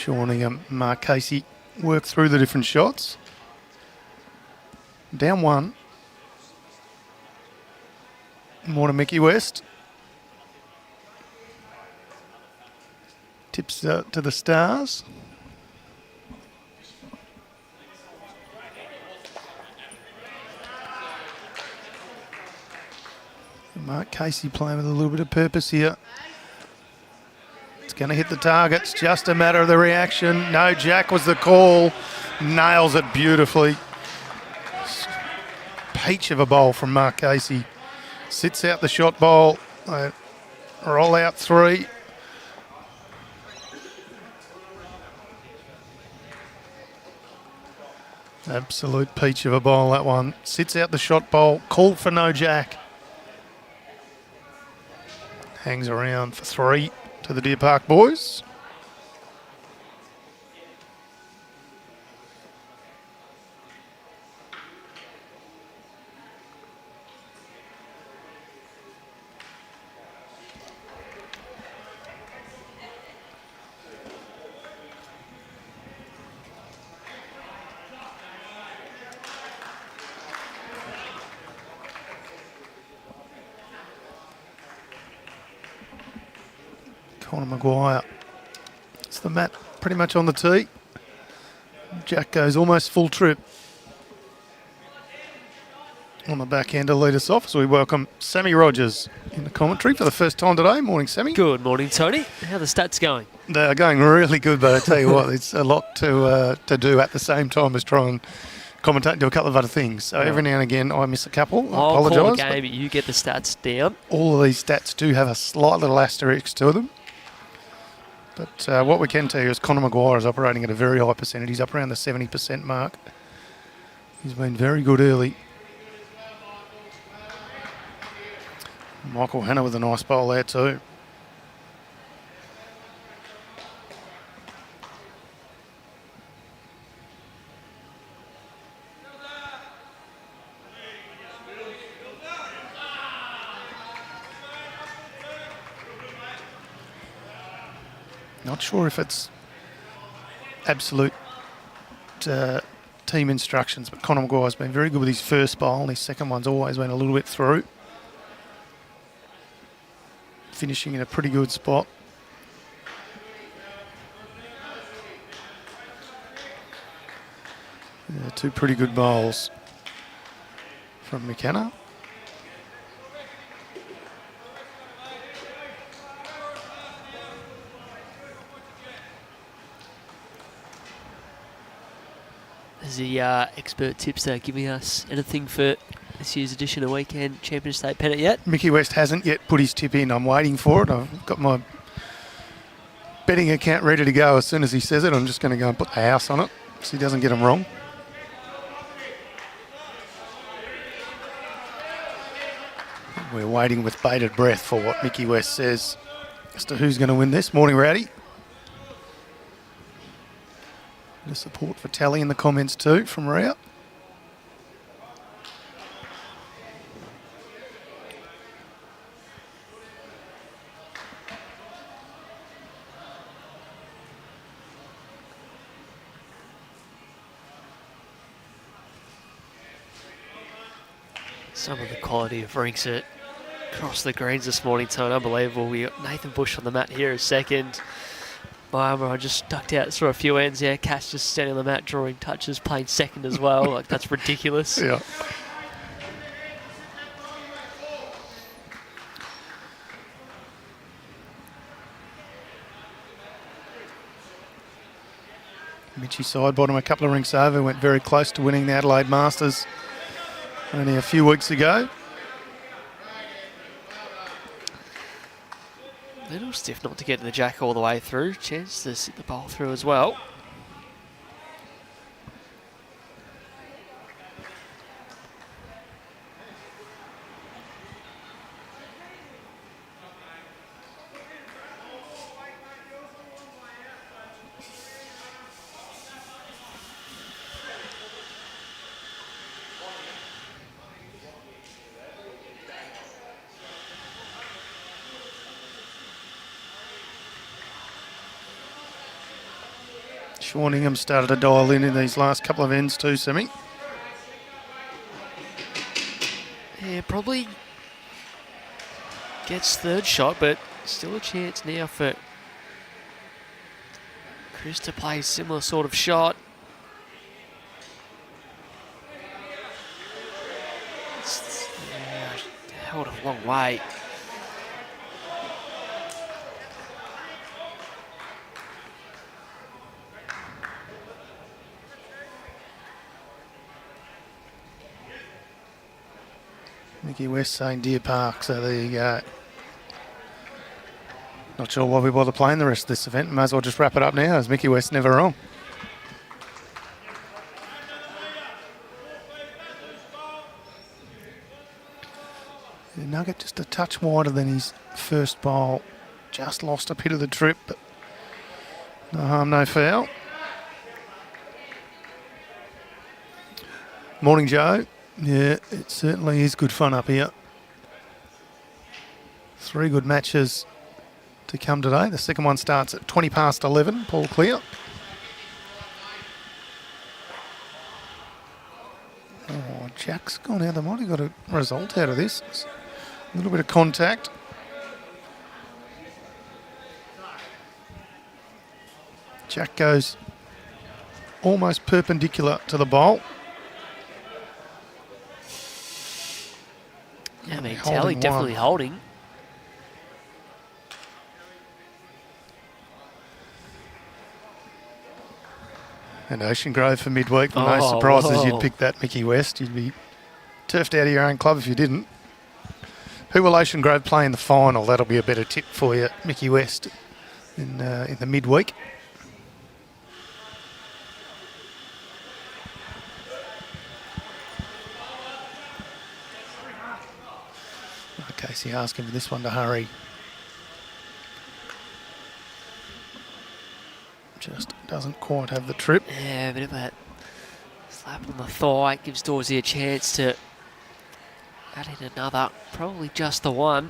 Speaker 2: Shawnee, Mark Casey work through the different shots. Down one. More to Mickey West. Tips to the Stars. Mark Casey playing with a little bit of purpose here. It's going to hit the targets. Just a matter of the reaction. No, Jack was the call. Nails it beautifully. Peach of a bowl from Mark Casey. Sits out the shot bowl. Roll out three. Absolute peach of a bowl, that one. Sits out the shot bowl. Called for no Jack. Hangs around for three to the Deer Park boys. Connor Maguire. It's the mat pretty much on the tee. Jack goes almost full trip on the back end to lead us off as we welcome Sammy Rogers in the commentary for the first time today. Morning, Sammy.
Speaker 3: Good morning, Tony. How are the stats going?
Speaker 2: They're going really good, but I tell you what, it's a lot to do at the same time as try and commentate and do a couple of other things. So every now and again I miss a couple. I
Speaker 3: I'll
Speaker 2: apologise.
Speaker 3: call the game, but you get the stats down.
Speaker 2: All of these stats do have a slight little asterisk to them. But what we can tell you is Conor Maguire is operating at a very high percentage. He's up around the 70% mark. He's been very good early. Michael Hanna with a nice bowl there too. Not sure if it's absolute team instructions, but Conor Maguire's been very good with his first bowl, and his second one's always been a little bit through. Finishing in a pretty good spot. Yeah, two pretty good bowls from McKenna.
Speaker 3: Is the expert tipster giving us anything for this year's edition of Weekend Champion State Pennant yet?
Speaker 2: Mickey West hasn't yet put his tip in. I'm waiting for it. I've got my betting account ready to go as soon as he says it. I'm just going to go and put the house on it so he doesn't get them wrong. We're waiting with bated breath for what Mickey West says as to who's going to win this. Morning, Rowdy. Bit of support for Tally in the comments too from Rhea.
Speaker 3: Some of the quality of rinks across the greens this morning, Tone, unbelievable. We got Nathan Bush on the mat here as second. Moama just ducked out through a few ends there. Cash just standing on the mat, drawing touches, playing second as well. Like, that's ridiculous.
Speaker 2: Yeah. Mitchy Sidebottom a couple of rinks over, went very close to winning the Adelaide Masters only a few weeks ago.
Speaker 3: Little stiff not to get to the jack all the way through. Chance to sit the bowl through as well.
Speaker 2: Sean Ingham started to dial in these last couple of ends too, Semi.
Speaker 3: Yeah, probably gets third shot, but still a chance now for Chris to play a similar sort of shot. Held a long way.
Speaker 2: Mickey West saying Deer Park, so there you go. Not sure why we bother playing the rest of this event. May as well just wrap it up now, as Mickey West never wrong. The Nugget just a touch wider than his first bowl. Just lost a bit of the trip, but no harm, no foul. Morning, Joe. Yeah, it certainly is good fun up here. 3 good matches to come today. The second one starts at 20 past 11. Paul Clear. Oh, Jack's gone out. They might have got a result out of this. A little bit of contact. Jack goes almost perpendicular to the bowl.
Speaker 3: I mean, Tally definitely holding.
Speaker 2: And Ocean Grove for midweek. No surprises you'd pick that, Mickey West. You'd be turfed out of your own club if you didn't. Who will Ocean Grove play in the final? That'll be a better tip for you, Mickey West, in the midweek. Casey asking for this one to hurry. Just doesn't quite have the trip.
Speaker 3: Yeah, a bit of a slap on the thigh. Gives Dorsey a chance to add in another. Probably just the one.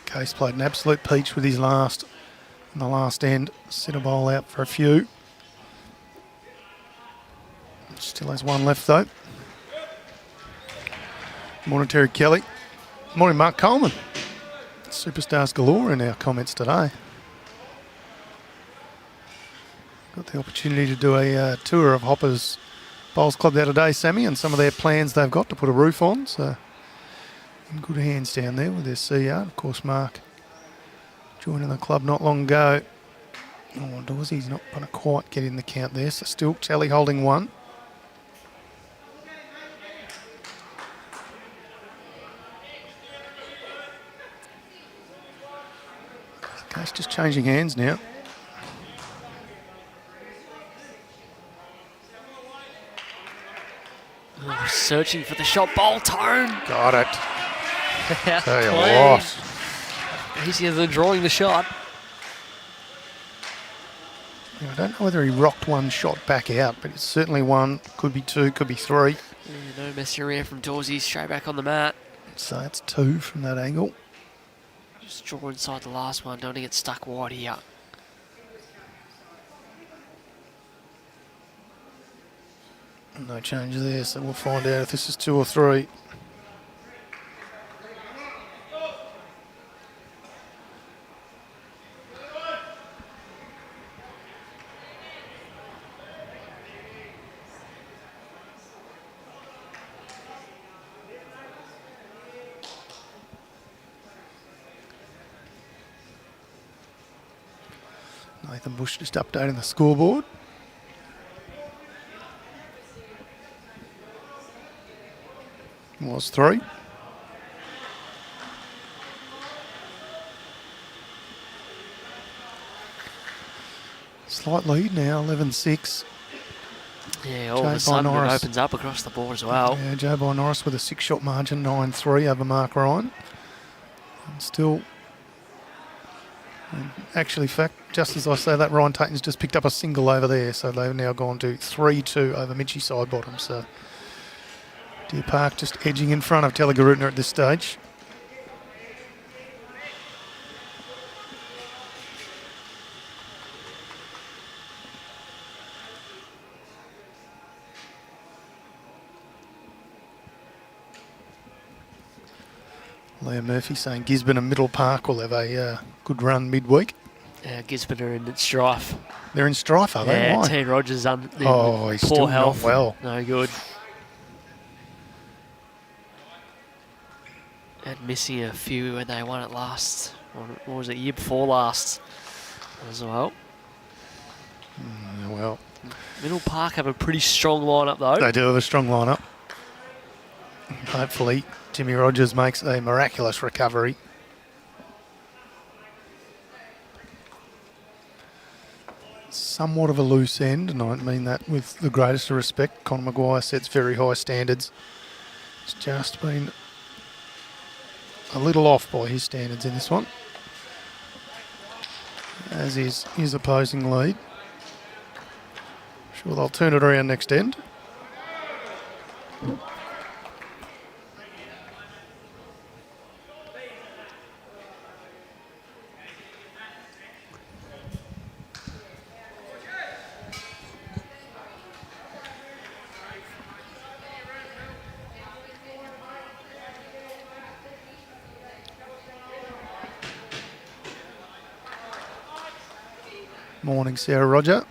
Speaker 2: Case played an absolute peach with his last in the last end. Set a bowl out for a few. Still has one left though. Morning, Terry Kelly. Morning, Mark Coleman. Superstars galore in our comments today. Got the opportunity to do a tour of Hopper's Bowls Club the other day, Sammy, and some of their plans they've got to put a roof on. So in good hands down there with their CEO. Of course, Mark joining the club not long ago. Oh, Dorsey's not going to quite get in the count there. So still Tally holding one. Okay, it's just changing hands now.
Speaker 3: Oh, searching for the shot. Bowl tone.
Speaker 2: Got it. Tell you
Speaker 3: Clean.
Speaker 2: what.
Speaker 3: Easier than drawing the shot.
Speaker 2: I don't know whether he rocked one shot back out, but it's certainly one. Could be 2, could be 3.
Speaker 3: Yeah, no messing around from Dorsey. Straight back on the mat.
Speaker 2: So that's 2 from that angle.
Speaker 3: Just draw inside the last one. Don't want to get stuck wide here.
Speaker 2: No change there, so we'll find out if this is 2 or 3. Nathan Bush just updating the scoreboard. Was 3. Slight lead now, 11-6.
Speaker 3: Yeah, all of a sudden it opens up across the board as well.
Speaker 2: Yeah, Joe by Norris with a 6-shot margin, 9-3 over Mark Ryan. And still, actually, fact, just as I say that, Ryan Taten's just picked up a single over there, so they've now gone to 3-2 over Mitch Sidebottom. So Deer Park just edging in front of Tallygaroopna at this stage. Leah Murphy saying Gisborne and Middle Park will have a good run midweek.
Speaker 3: Gisborne are in strife.
Speaker 2: They're in strife, are they?
Speaker 3: Yeah,
Speaker 2: Why?
Speaker 3: Teen Rogers in
Speaker 2: He's
Speaker 3: poor
Speaker 2: still
Speaker 3: health.
Speaker 2: not well.
Speaker 3: No good. And missing a few when they won it last. What was it, year before last as well.
Speaker 2: Well,
Speaker 3: Middle Park have a pretty strong lineup though.
Speaker 2: they do have a strong lineup. Hopefully, Jimmy Rogers makes a miraculous recovery. Somewhat of a loose end, and I mean that with the greatest of respect. Conor Maguire sets very high standards. It's just been a little off by his standards in this one, as is his opposing lead. Sure, they'll turn it around next end. Morning, Sarah Roger.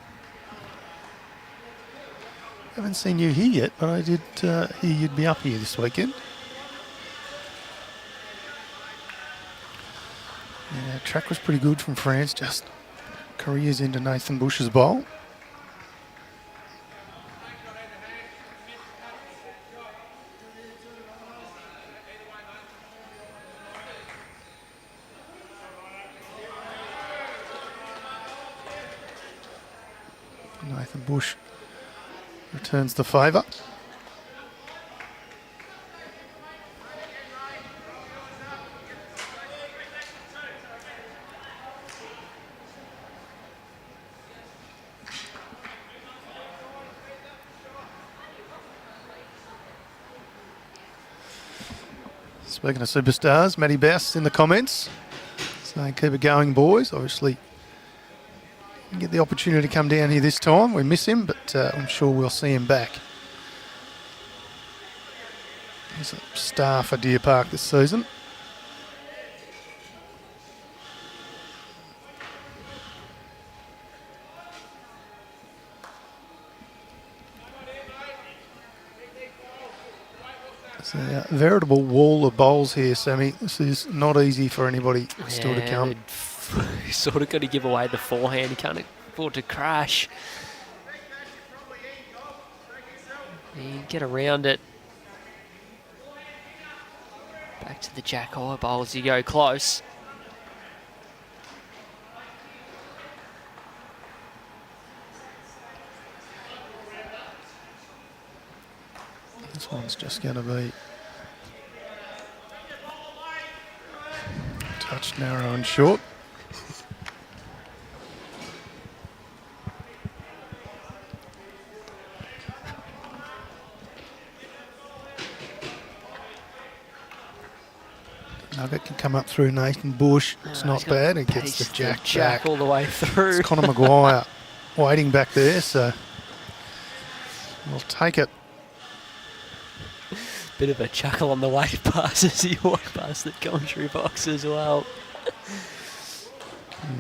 Speaker 2: Haven't seen you here yet, but I did hear you'd be up here this weekend. Yeah, track was pretty good from France, just careers into Nathan Bush's bowl. Nathan Bush returns the favour. Speaking of superstars, Matty Bass in the comments saying keep it going, boys. Obviously didn't get the opportunity to come down here this time. We miss him, but I'm sure we'll see him back. He's a star for Deer Park this season. It's a veritable wall of bowls here, Sammy. This is not easy for anybody still to come.
Speaker 3: He's sort of got to give away the forehand. He can't afford to crash. You get around it. Back to the jack high bowls. You go close.
Speaker 2: This one's just going to be touched narrow and short. Nugget can come up through Nathan Bush. It's not bad. It gets the jack back
Speaker 3: all the way through.
Speaker 2: It's Conor Maguire waiting back there, so we'll take it.
Speaker 3: Bit of a chuckle on the way past as he walked past the commentary box as well.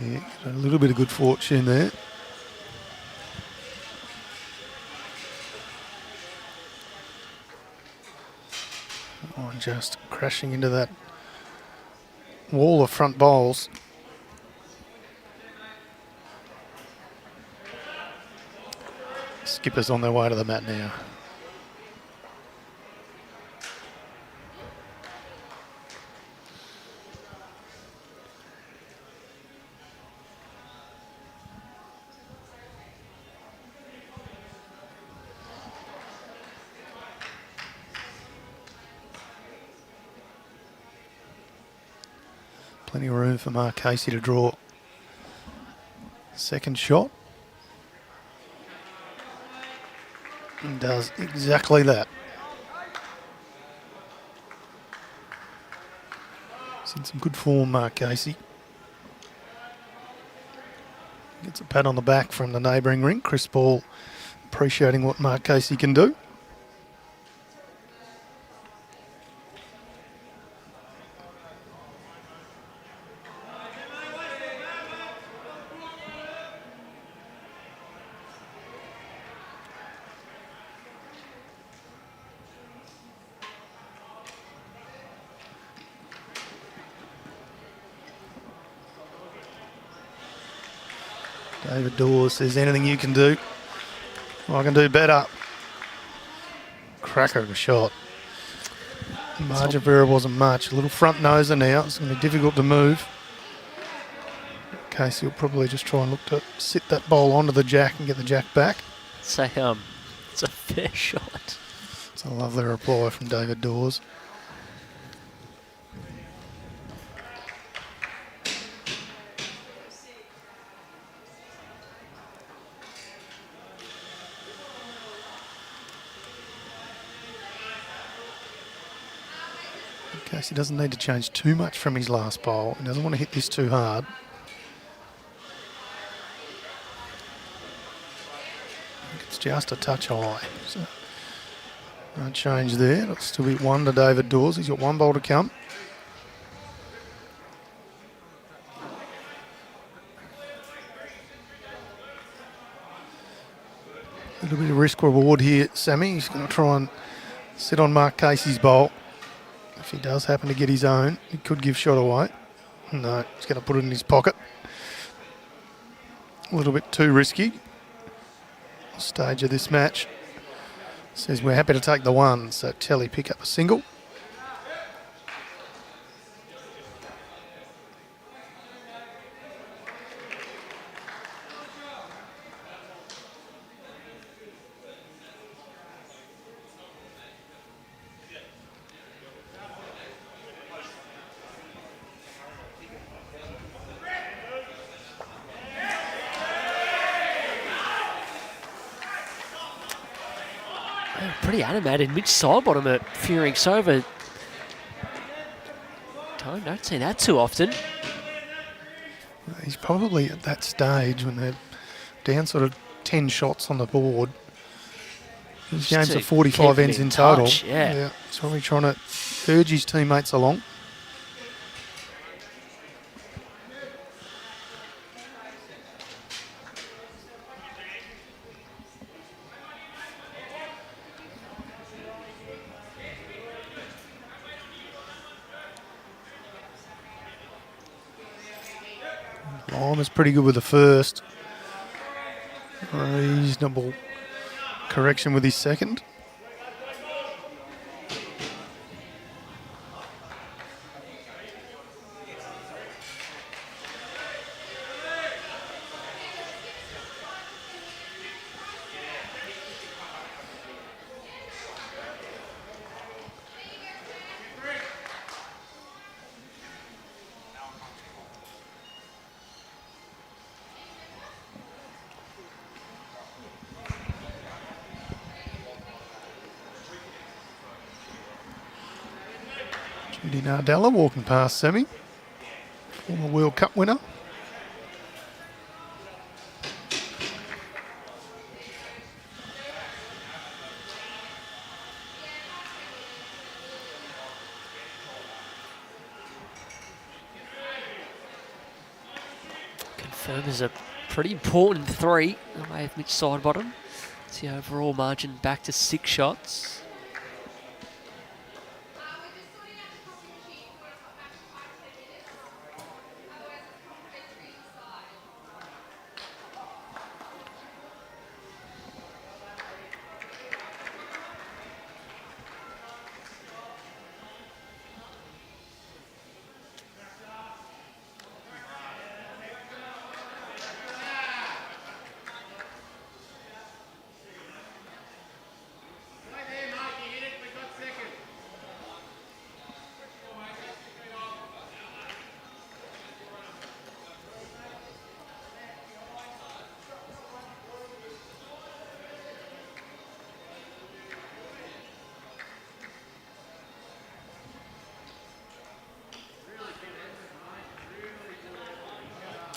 Speaker 2: Yeah, a little bit of good fortune there. Oh, just crashing into that wall of front bowls. Skippers on their way to the mat now. Plenty of room for Mark Casey to draw second shot. And does exactly that. He's in some good form, Mark Casey. Gets a pat on the back from the neighbouring ring. Chris Ball appreciating what Mark Casey can do. David Dawes says, anything you can do, I can do better. Cracker of a shot. Margin of error wasn't much. A little front noser now. It's going to be difficult to move. Casey will probably just try and look to sit that bowl onto the jack and get the jack back.
Speaker 3: So, it's a fair shot.
Speaker 2: It's a lovely reply from David Dawes. Casey doesn't need to change too much from his last bowl. He doesn't want to hit this too hard. It's just a touch high. So no change there. It'll still be 1 to David Dawes. He's got 1 bowl to come. A little bit of risk reward here, Sammy. He's going to try and sit on Mark Casey's bowl. If he does happen to get his own, he could give shot away. No, he's going to put it in his pocket. A little bit too risky. Stage of this match. Says we're happy to take the 1, so Telly pick up a single.
Speaker 3: Pretty animated. Mitch Sidebottom at Fearing's over. Don't see that too often.
Speaker 2: He's probably at that stage when they're down sort of 10 shots on the board. His games are 45 ends in total.
Speaker 3: Yeah.
Speaker 2: He's probably trying to urge his teammates along. Moama's pretty good with the first. Reasonable correction with his second. Judy Nardella walking past Semi, former World Cup winner.
Speaker 3: Confirm is a pretty important 3 away of Mitch Sidebottom. It's the overall margin back to 6 shots.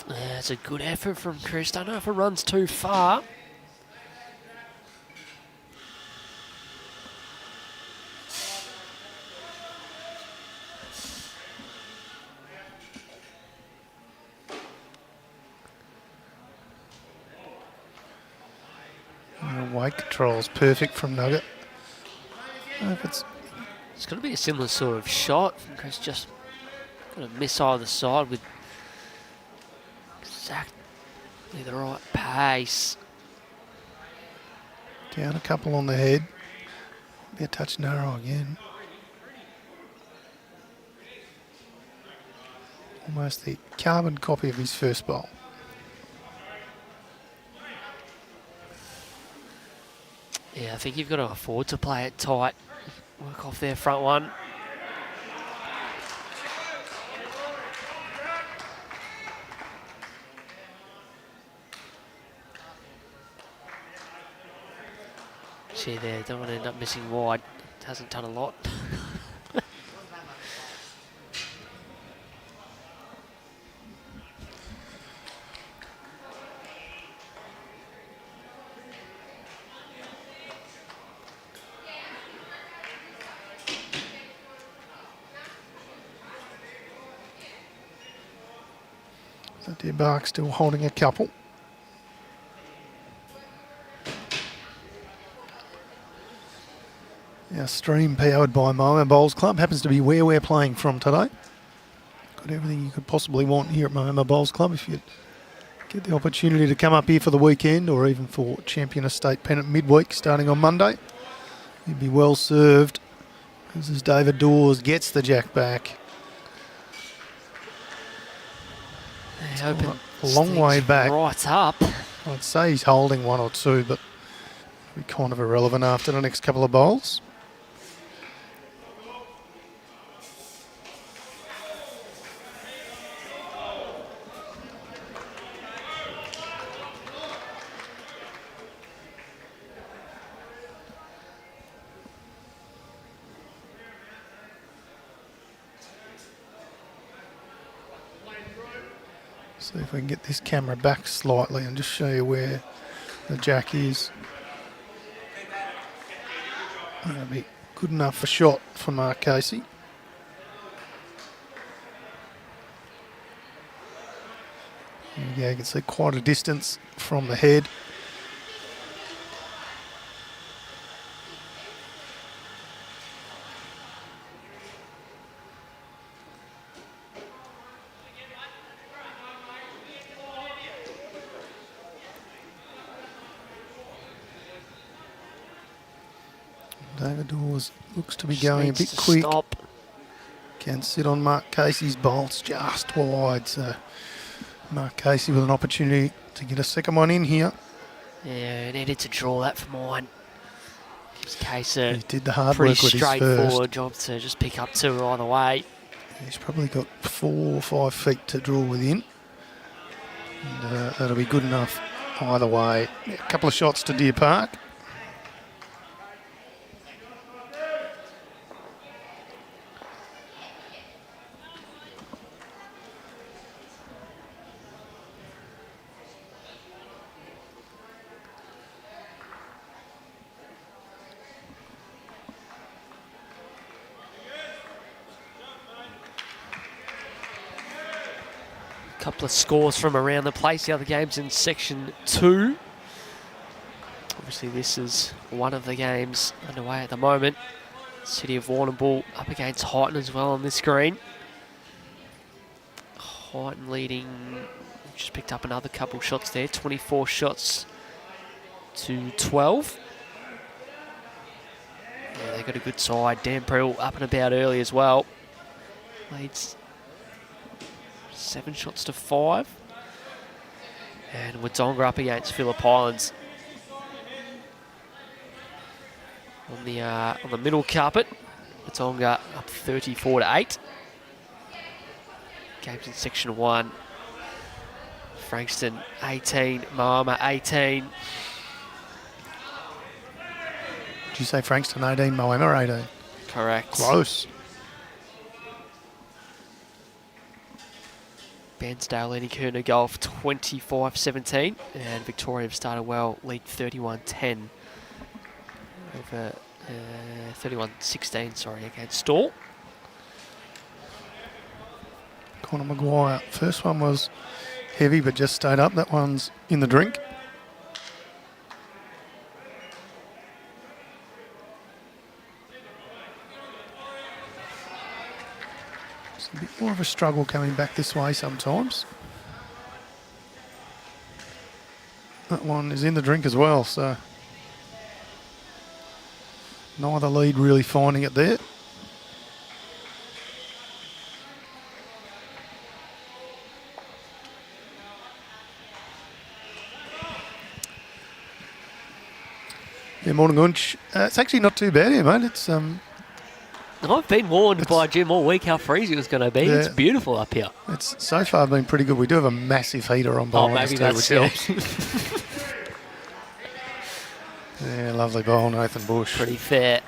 Speaker 3: That's a good effort from Chris. Don't know if it runs too far.
Speaker 2: Weight control's perfect from Nugget.
Speaker 3: It's going to be a similar sort of shot from Chris, just going to miss either side with exact Near the right pace.
Speaker 2: Down a couple on the head. Be a touch narrow again. Almost the carbon copy of his first bowl.
Speaker 3: Yeah, I think you've got to afford to play it tight. Work off their front one. Gee, there, don't want to end up missing wide. Hasn't done a lot.
Speaker 2: So Debark still holding a couple. Our stream powered by Moama Bowls Club happens to be where we're playing from today. Got everything you could possibly want here at Moama Bowls Club if you get the opportunity to come up here for the weekend or even for Champion Estate Pennant midweek starting on Monday. You'd be well served. This is David Dawes, gets the jack back. A long way back.
Speaker 3: Right up.
Speaker 2: I'd say he's holding one or two, but it'll be kind of irrelevant after the next couple of bowls. See if we can get this camera back slightly and just show you where the jack is. That'll be good enough for shot for Mark Casey. There you go, you can see quite a distance from the head. David Dawes looks to be going a bit quick.
Speaker 3: Stop.
Speaker 2: Can sit on Mark Casey's bolts just wide. So Mark Casey with an opportunity to get a second one in here.
Speaker 3: Yeah, needed to draw that for mine. Gives Case a
Speaker 2: He did the hard work with his first.
Speaker 3: straightforward job to just pick up two either way.
Speaker 2: He's probably got 4 or 5 feet to draw within. And that'll be good enough either way. A couple of shots to Deer Park.
Speaker 3: Couple of scores from around the place. The other game's in Section 2. Obviously, this is one of the games underway at the moment. City of Warrnambool up against Highton as well on this screen. Highton leading, just picked up another couple shots there. 24 shots to 12. Yeah, they've got a good side. Dan Prill up and about early as well. Leads 7 shots to 5. And Wodonga up against Phillip Islands. On the middle carpet, Wodonga up 34 to 8. Games in Section 1. Frankston 18, Moama 18.
Speaker 2: Did you say Frankston 18, Moama 18?
Speaker 3: Correct.
Speaker 2: Close.
Speaker 3: Bairnsdale leading Kurna Golf 25-17, and Victoria have started well, lead 31-10 over 31-16, sorry, against Stall.
Speaker 2: Connor Maguire. First one was heavy but just stayed up. That one's in the drink. A bit more of a struggle coming back this way sometimes. That one is in the drink as well, so neither lead really finding it there. Yeah, morning, Unch. It's actually not too bad here, mate. It's
Speaker 3: I've been warned by Jim all week how freezy it was going to be. Yeah, it's beautiful up here.
Speaker 2: It's so far been pretty good. We do have a massive heater on behind us too, which helps. Yeah, lovely bowl, Nathan Bush.
Speaker 3: Pretty fair.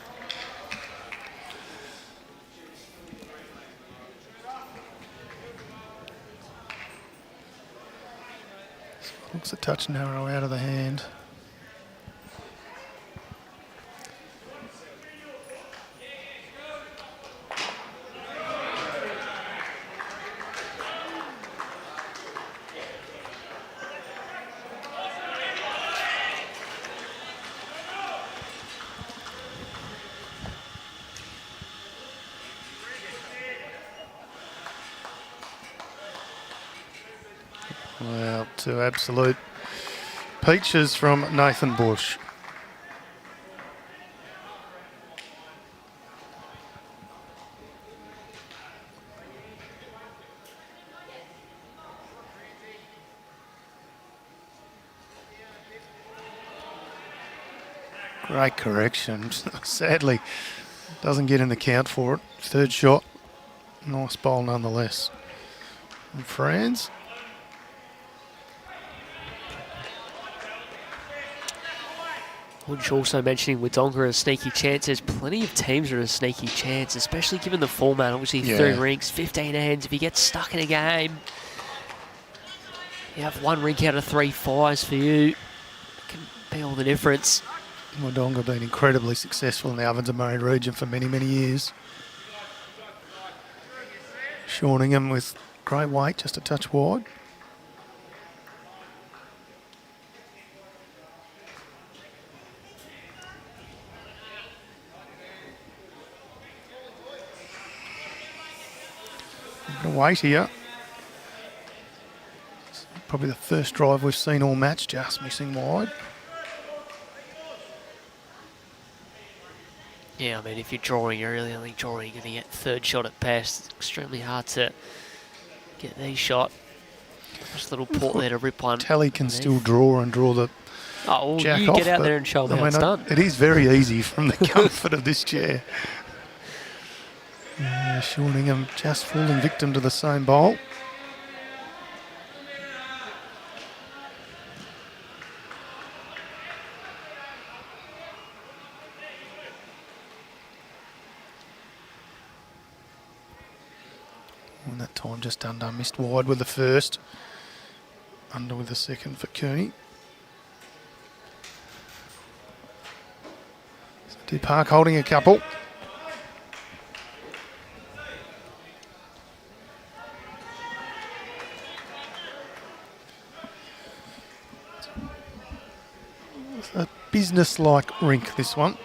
Speaker 2: Looks a touch narrow out of the hand. Well, two absolute peaches from Nathan Bush. Great correction. Sadly, doesn't get in the count for it. Third shot. Nice bowl nonetheless. And Franz.
Speaker 3: Wunsch also mentioning Wodonga a sneaky chance. There's plenty of teams that are a sneaky chance, especially given the format. Obviously, 3 rings, 15 hands. If you get stuck in a game, you have 1 rink out of 3 fires for you. It can be all the difference.
Speaker 2: Wodonga been incredibly successful in the Ovens and Murray region for many, many years. Shorningham with great weight, just a touch wide. Weight here. It's probably the first drive we've seen all match, just missing wide.
Speaker 3: Yeah, I mean, if you're drawing, you're really only drawing, you're going to get third shot at best. It's extremely hard to get these shot. Just a little port there to rip one.
Speaker 2: Tally can still draw and draw the jack
Speaker 3: you
Speaker 2: off,
Speaker 3: get out there and show them how it's done.
Speaker 2: It is very easy from the comfort of this chair. Yeah, Shorningham just falling victim to the same bowl. And that time just under, missed wide with the first. Under with the second for Kearney. So Park holding a couple. A business-like rink, this one.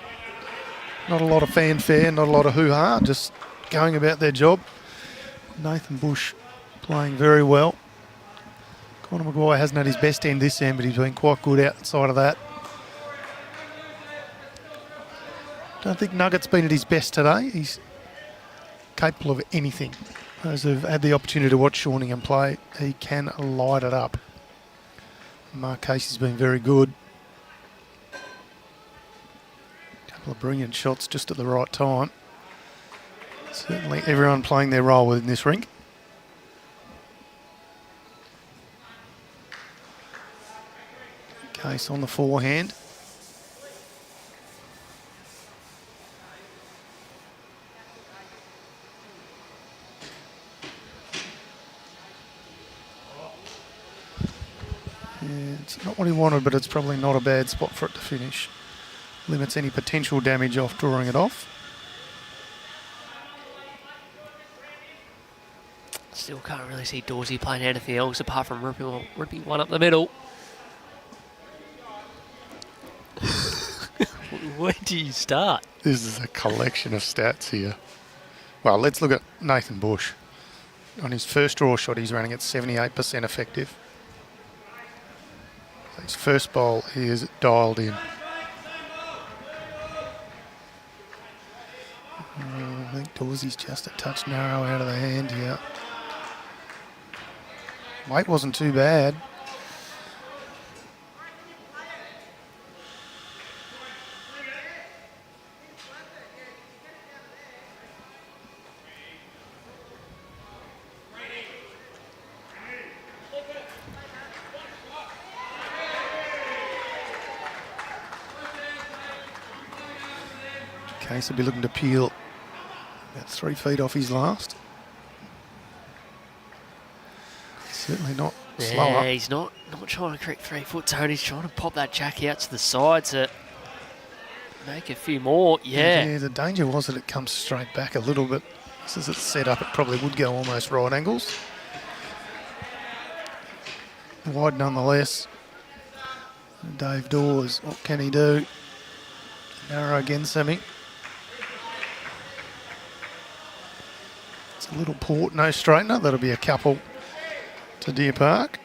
Speaker 2: Not a lot of fanfare, not a lot of hoo-ha, just going about their job. Nathan Bush playing very well. Conor Maguire hasn't had his best end this end, but he's been quite good outside of that. Don't think Nugget's been at his best today. He's capable of anything. Those who've had the opportunity to watch Shorningham play, he can light it up. Mark Casey's been very good. Couple of brilliant shots just at the right time. Certainly everyone playing their role within this rink. Case on the forehand. Yeah, it's not what he wanted, but it's probably not a bad spot for it to finish. Limits any potential damage off drawing it off.
Speaker 3: Still can't really see Dorsey playing anything else apart from ripping one up the middle. Where do you start?
Speaker 2: This is a collection of stats here. Well, let's look at Nathan Bush. On his first draw shot, he's running at 78% effective. His first bowl is dialed in. I think Dawsey's just a touch narrow out of the hand here. Weight wasn't too bad. Case will be looking to peel about 3 feet off his last. Certainly not slower.
Speaker 3: Yeah, he's not trying to correct 3 foot zone. He's trying to pop that jack out to the side to make a few more. Yeah.
Speaker 2: The danger was that it comes straight back a little bit. As it's set up, it probably would go almost right angles. Wide nonetheless. Dave Dawes, what can he do? Narrow again, Sammy. It's a little port, no straightener. That'll be a couple to Deer Park.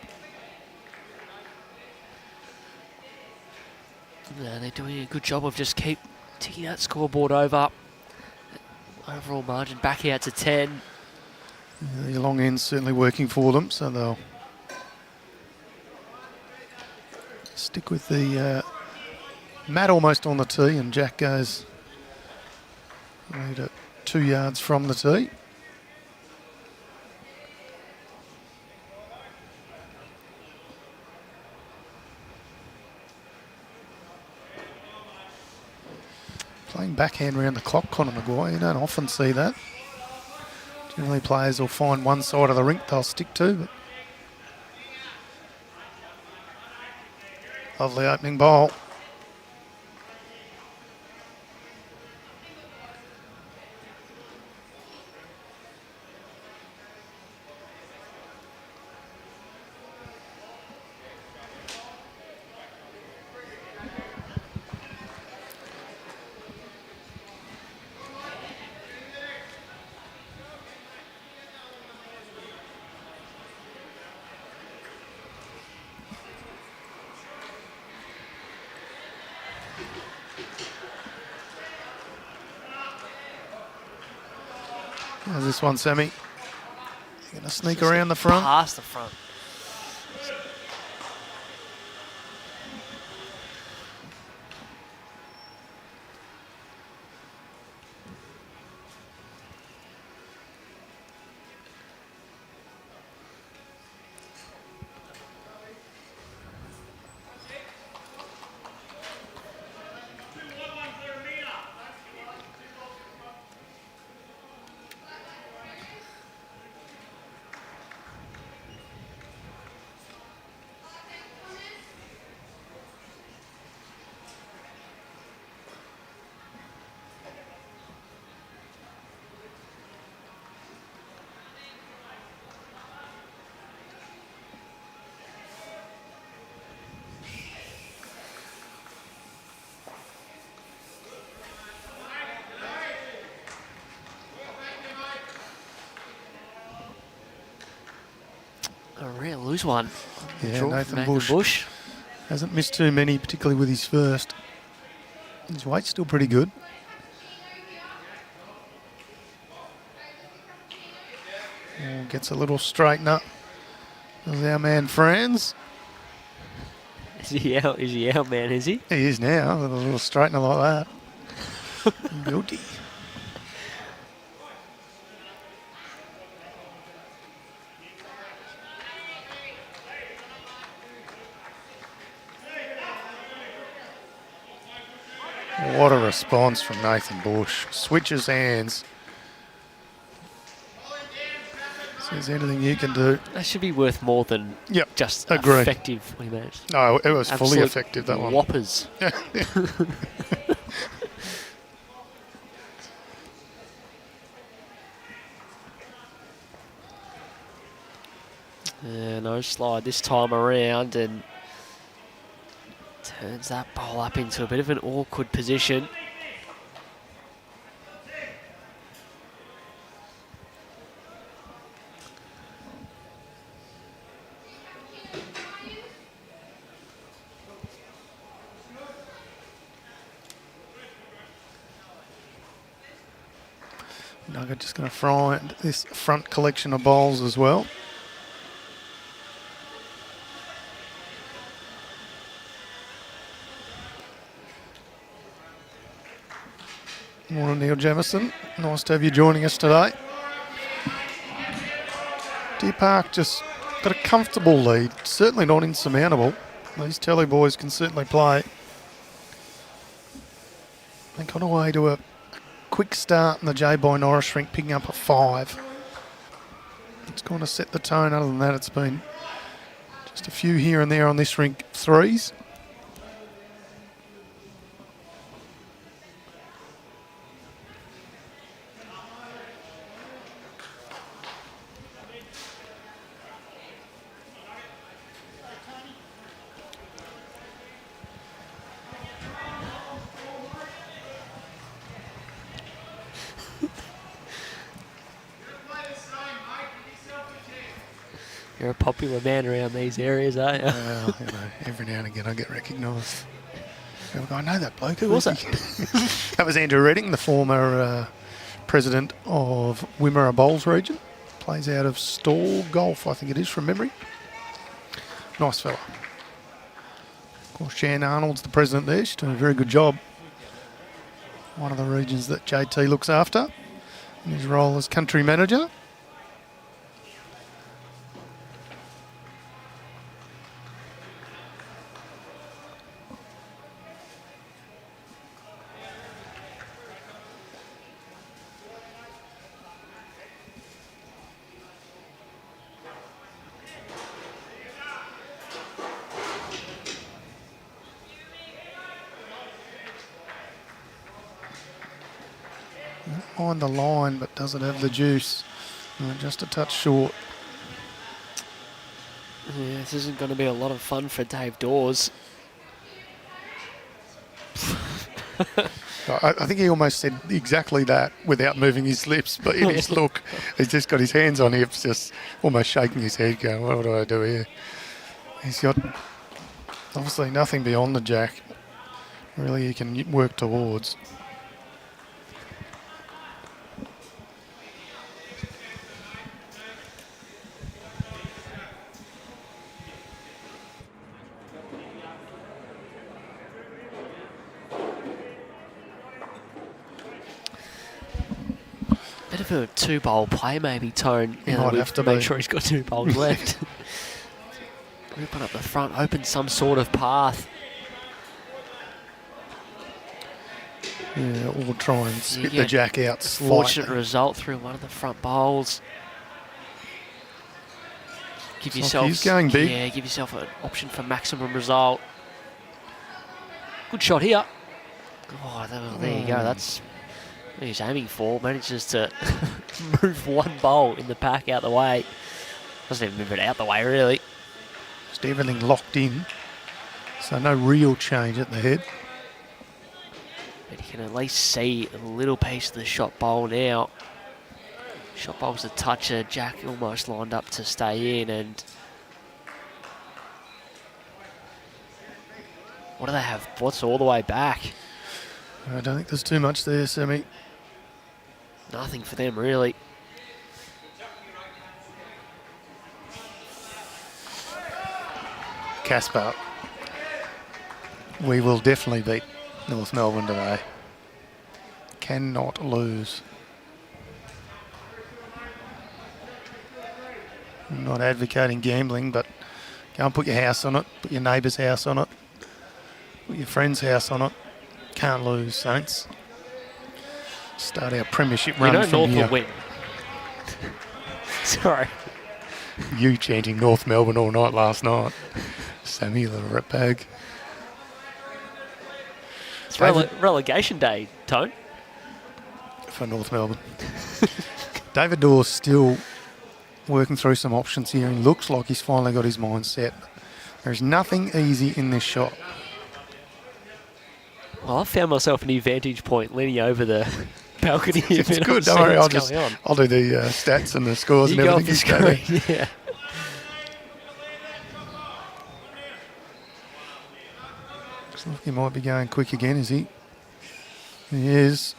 Speaker 3: Yeah, they're doing a good job of just keep ticking that scoreboard over. Overall margin back out to 10.
Speaker 2: The long end's certainly working for them, so they'll stick with the mat almost on the tee, and Jack goes right at 2 yards from the tee. Playing backhand round the clock, Conor Maguire. You don't often see that. Generally players will find one side of the rink they'll stick to. But lovely opening bowl. How's this one, Sammy? You're going to sneak around the front?
Speaker 3: Past the front. A real loose one.
Speaker 2: Yeah,
Speaker 3: Draw
Speaker 2: Nathan
Speaker 3: from
Speaker 2: Bush hasn't missed too many, particularly with his first. His weight's still pretty good. Oh, gets a little straightener. There's our man Franz.
Speaker 3: Is he out, man, is he?
Speaker 2: He is now, with a little straightener like that. Guilty. What a response from Nathan Bush. Switches hands. Says anything you can do.
Speaker 3: That should be worth more than just
Speaker 2: agree.
Speaker 3: effectively managed.
Speaker 2: No, it was
Speaker 3: Absolute
Speaker 2: fully effective, that one.
Speaker 3: Whoppers. No slide this time around, and turns that bowl up into a bit of an awkward position.
Speaker 2: Nugget just going to find this front collection of bowls as well. Morning, Neil Jamieson. Nice to have you joining us today. Deer Park just got a comfortable lead, certainly not insurmountable. These Telly boys can certainly play. They got away to a quick start in the J. Boy Norris rink, picking up a 5. It's going to set the tone. Other than that, it's been just a few here and there on this rink, 3s.
Speaker 3: You're a popular man around these areas, aren't you?
Speaker 2: Well, you know, every now and again I get recognised. I know that bloke.
Speaker 3: Who was that?
Speaker 2: That was Andrew Redding, the former president of Wimmera Bowls region. Plays out of Stall Golf, I think it is, from memory. Nice fella. Of course, Jan Arnold's the president there. She's doing a very good job. One of the regions that JT looks after in his role as country manager. On the line, but doesn't have the juice. Just a touch short.
Speaker 3: Yeah, this isn't going to be a lot of fun for Dave Dawes.
Speaker 2: I think he almost said exactly that without moving his lips, but in his look, he's just got his hands on hips, just almost shaking his head, going, what do I do here? He's got obviously nothing beyond the jack, really, he can work towards.
Speaker 3: Bit of a 2-bowl play maybe, Tone.
Speaker 2: He might have to
Speaker 3: make
Speaker 2: be.
Speaker 3: sure he's got 2 bowls left. Open up the front, open some sort of path.
Speaker 2: Yeah, or try and spit
Speaker 3: Yeah,
Speaker 2: the jack out
Speaker 3: Fortunate
Speaker 2: slightly.
Speaker 3: result through one of the front bowls. Give
Speaker 2: It's like
Speaker 3: yourself,
Speaker 2: he's going big.
Speaker 3: Yeah, give yourself an option for maximum result. Good shot here. Oh, there you go. That's what he's aiming for. Manages to move 1 bowl in the pack out the way. Doesn't even move it out the way, really.
Speaker 2: Just everything locked in, so no real change at the head.
Speaker 3: But you can at least see a little piece of the shot bowl now. Shot bowl's a toucher. Jack almost lined up to stay in, and what do they have? What's all the way back?
Speaker 2: I don't think there's too much there, Sammy.
Speaker 3: Nothing for them, really.
Speaker 2: Casper, we will definitely beat North Melbourne today. Cannot lose. I'm not advocating gambling, but go and put your house on it, put your neighbour's house on it, put your friend's house on it. Can't lose, Saints. Start our premiership run
Speaker 3: North
Speaker 2: from
Speaker 3: will
Speaker 2: here.
Speaker 3: win. Sorry.
Speaker 2: You chanting North Melbourne all night last night. Sammy, you little ratbag.
Speaker 3: It's relegation day, Tone.
Speaker 2: For North Melbourne. David Dawes still working through some options here. He looks like he's finally got his mind set. There's nothing easy in this shot.
Speaker 3: Well, I found myself a new vantage point leaning over the balcony.
Speaker 2: It's good, don't worry. I'll do the stats and the scores
Speaker 3: You
Speaker 2: and
Speaker 3: go
Speaker 2: everything.
Speaker 3: off the screen, yeah.
Speaker 2: Looks like he might be going quick again, is he? He is.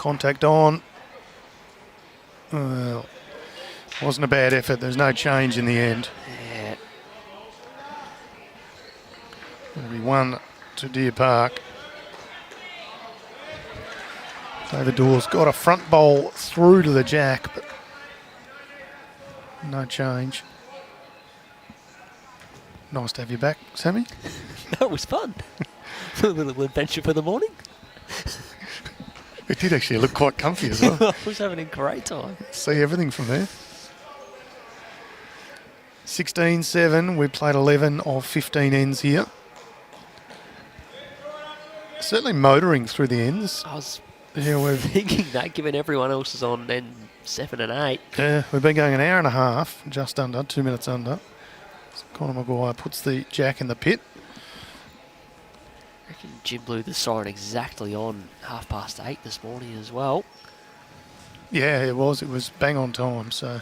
Speaker 2: contact on. Well, wasn't a bad effort. There's no change in the end.
Speaker 3: Yeah.
Speaker 2: It'll be 1 to Deer Park. David Dawes got a front bowl through to the jack, but no change. Nice to have you back, Sammy.
Speaker 3: That was fun. A little adventure for the morning.
Speaker 2: It did actually look quite comfy as well.
Speaker 3: I was having a great time.
Speaker 2: See everything from there. 16-7. We played 11 of 15 ends here. Certainly motoring through the ends.
Speaker 3: I was
Speaker 2: Yeah,
Speaker 3: thinking that, given everyone else is on end 7 and 8.
Speaker 2: Yeah, we've been going an hour and a half, just under, 2 minutes under. So Conor Maguire puts the jack in the pit.
Speaker 3: I reckon Jim blew the siren exactly on 8:30 this morning as well.
Speaker 2: Yeah, it was. It was bang on time. So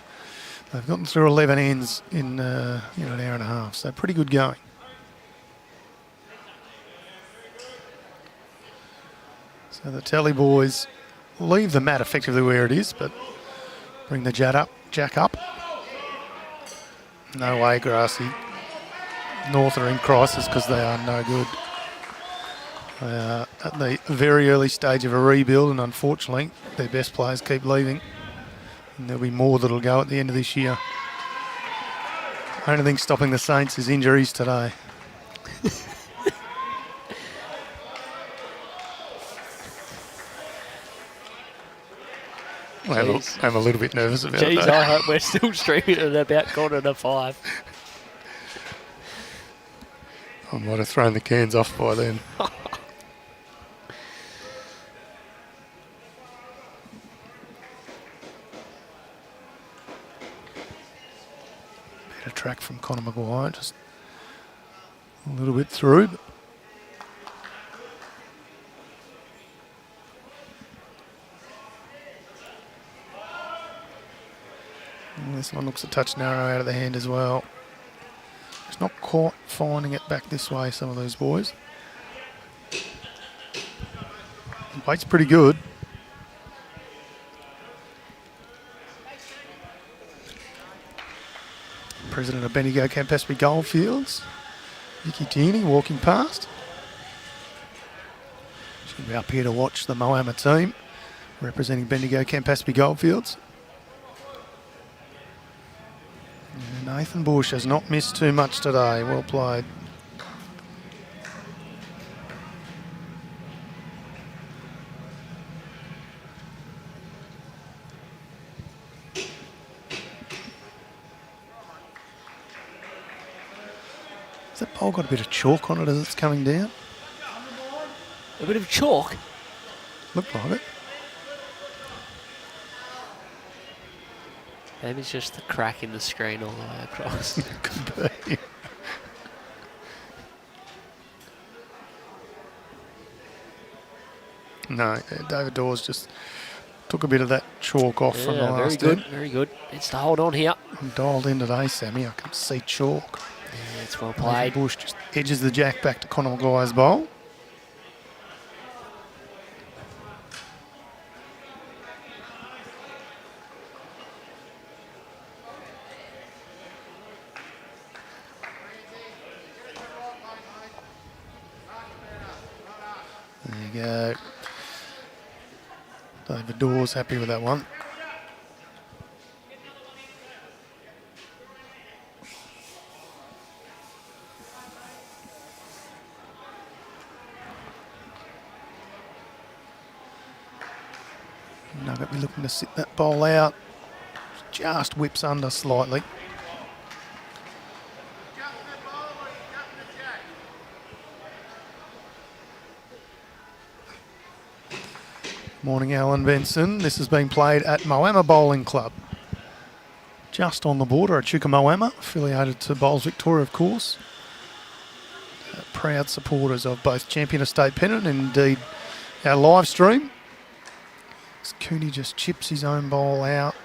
Speaker 2: they've gotten through 11 ends in an hour and a half. So pretty good going. So the Tally boys leave the mat effectively where it is, but bring the jack up. No way, Grassy. North are in crisis because they are no good. They are at the very early stage of a rebuild, and unfortunately their best players keep leaving. And there'll be more that'll go at the end of this year. Only thing stopping the Saints is injuries today. I'm a little bit nervous about
Speaker 3: Jeez,
Speaker 2: that.
Speaker 3: I hope we're still streaming at about 4:45.
Speaker 2: I might have thrown the cans off by then. Bit of track from Conor Maguire, just a little bit through. This one looks a touch narrow out of the hand as well. It's not quite finding it back this way, some of those boys. The weight's pretty good. President of Bendigo Campaspe Goldfields, Vicky Tierney, walking past. She'll be up here to watch the Moama team representing Bendigo Campaspe Goldfields. Nathan Bush has not missed too much today. Well played. Has that pole got a bit of chalk on it as it's coming down?
Speaker 3: A bit of chalk.
Speaker 2: Looked like it.
Speaker 3: Maybe it's just the crack in the screen all the way across.
Speaker 2: Could be. No, David Dawes just took a bit of that chalk off from the last
Speaker 3: very good,
Speaker 2: end.
Speaker 3: very good. It's to hold on here.
Speaker 2: I'm dialed in today, Sammy. I can see chalk.
Speaker 3: Yeah, it's well
Speaker 2: Nathan
Speaker 3: played.
Speaker 2: Bush just edges the jack back to Conor Maguire's bowl. There you go. David Dawes happy with that one. Nugget be looking to sit that bowl out. Just whips under slightly. Morning, Alan Benson. This has been played at Moama Bowling Club. Just on the border at Moama, affiliated to Bowls Victoria, of course. Proud supporters of both Champion Estate Pennant and indeed our live stream. Cooney just chips his own bowl out.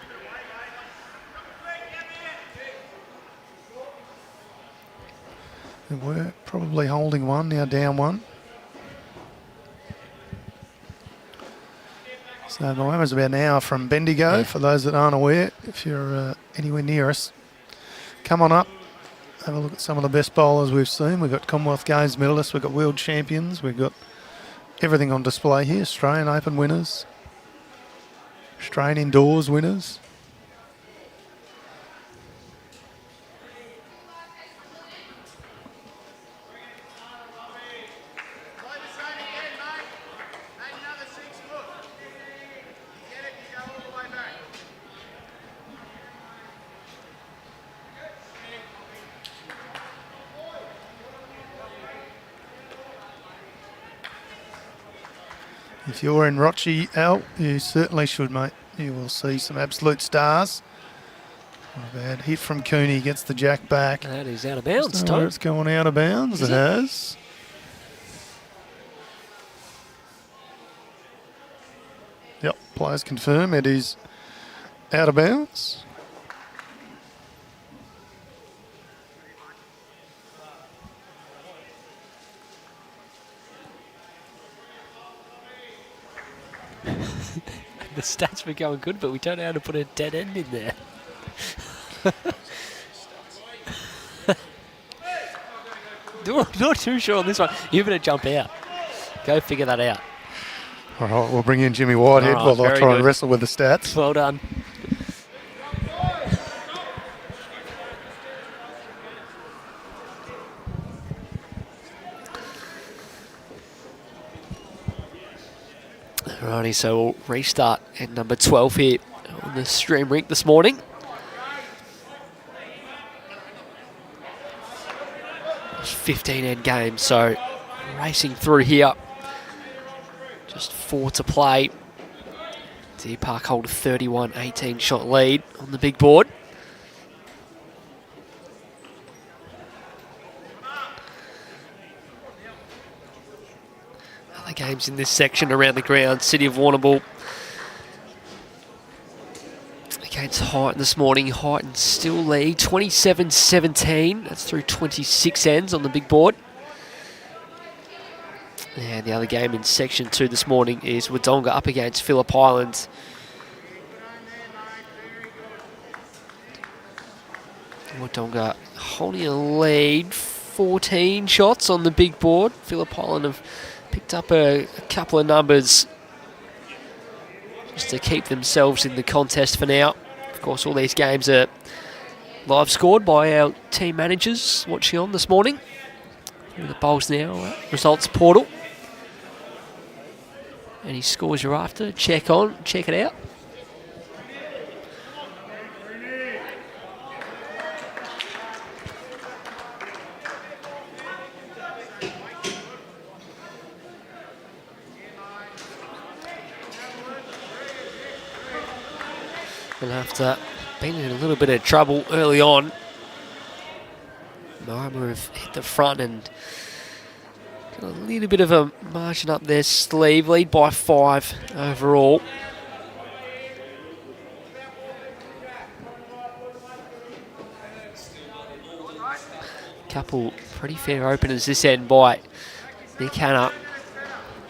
Speaker 2: They were probably holding one, now down one. So Moama's about an hour from Bendigo, for those that aren't aware, if you're anywhere near us. Come on up, have a look at some of the best bowlers we've seen. We've got Commonwealth Games medalists, we've got world champions, we've got everything on display here. Australian Open winners, Australian Indoors winners. If you're in Rochi, Al, you certainly should, mate. You will see some absolute stars. Not a bad hit from Cooney, gets the jack back.
Speaker 3: That is out of bounds,
Speaker 2: Tom. It's going out of bounds, it has. Yep, players confirm it is out of bounds.
Speaker 3: The stats were going good, but we don't know how to put a dead end in there. Not too sure on this one. You better jump out. Go figure that out.
Speaker 2: All right, we'll bring in Jimmy Whitehead while I try and wrestle with the stats.
Speaker 3: Well done. Alrighty, so we'll restart at number 12 here on the stream rink this morning. It's 15-end game, so racing through here. Just 4 to play. Deer Park hold a 31-18 shot lead on the big board. Other games in this section around the ground. City of Warrnambool against Highton this morning. Highton still lead 27-17. That's through 26 ends on the big board. And the other game in section 2 this morning is Wodonga up against Phillip Island. Wodonga holding a lead, 14 shots on the big board. Phillip Island have picked up a couple of numbers just to keep themselves in the contest for now. Of course, all these games are live scored by our team managers watching on this morning. Through the bowls now, results portal. Any scores you're after, check it out. And after being in a little bit of trouble early on, Moama have hit the front and got a little bit of a margin up their sleeve, lead by 5 overall. Couple pretty fair openers this end by Nick Hanna.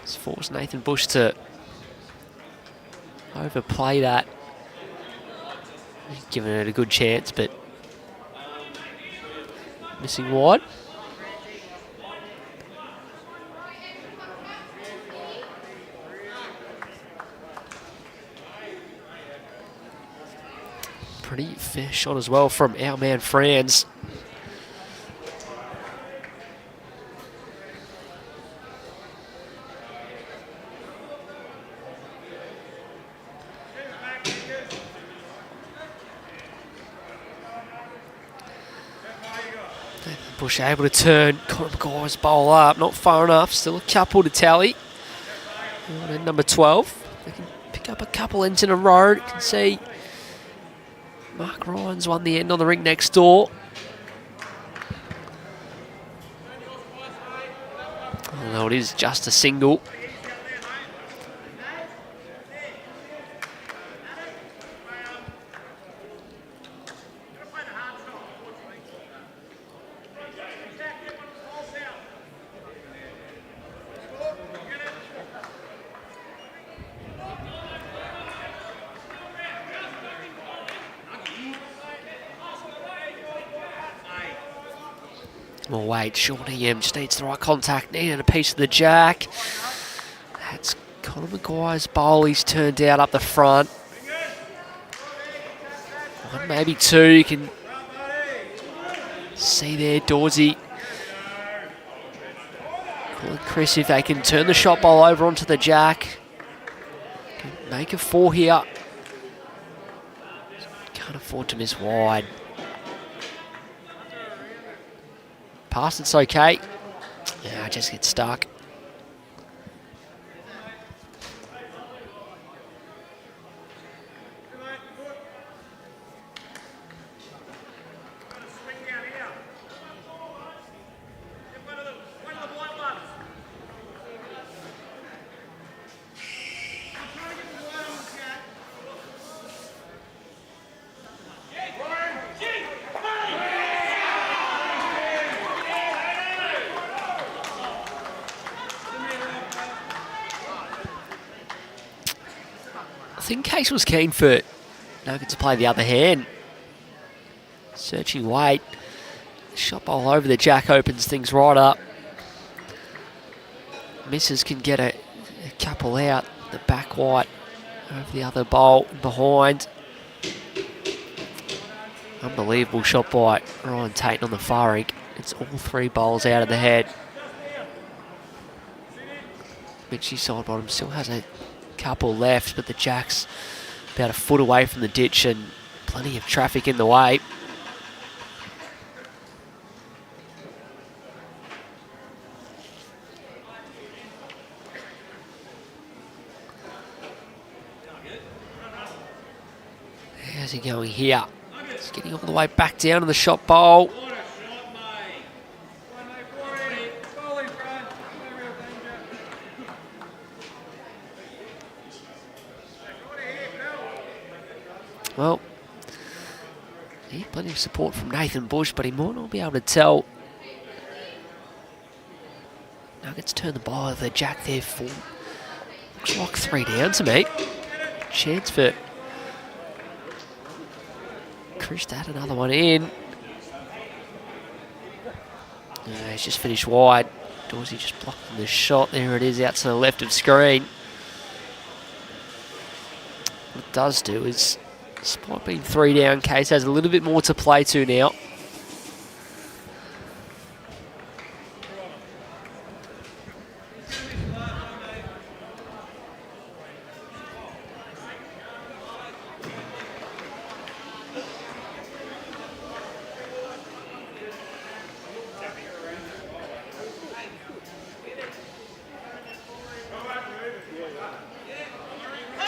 Speaker 3: It's forced Nathan Bush to overplay that. He's given it a good chance, but missing wide. Pretty fair shot as well from our man Franz. Bush able to turn Connor McGuire's bowl up, not far enough, still a couple to tally. And number 12, they can pick up a couple ends in a row. You can see Mark Ryan's won the end on the ring next door. Although it is just a single. More weight. Sean EM just needs the right contact. Needed a piece of the jack. That's Conor Maguire's bowl. He's turned out up the front. One, maybe two. You can see there, Dawsey. Calling Chris if they can turn the shot bowl over onto the jack. Make a 4 here. Can't afford to miss wide. Pass, it's okay. Yeah, I just get stuck. I think Case was keen for Nugget to play the other hand. Searching weight. Shot bowl over the jack opens things right up. Misses can get a couple out. The back white over the other bowl behind. Unbelievable shot by Ryan Tate on the far ink. It's all 3 bowls out of the head. Mitch Sidebottom still has a couple left, but the jack's about a foot away from the ditch and plenty of traffic in the way. How's he going here? He's getting all the way back down to the shot bowl. Well, he had plenty of support from Nathan Bush, but he might not be able to tell. Nuggets turn the ball over the jack there for, looks like 3 down to me. Chance for Chris to add another one in. He's just finished wide. Dorsey just blocking the shot. There it is out to the left of screen. What it does do is, despite being 3 down, Case has a little bit more to play to now.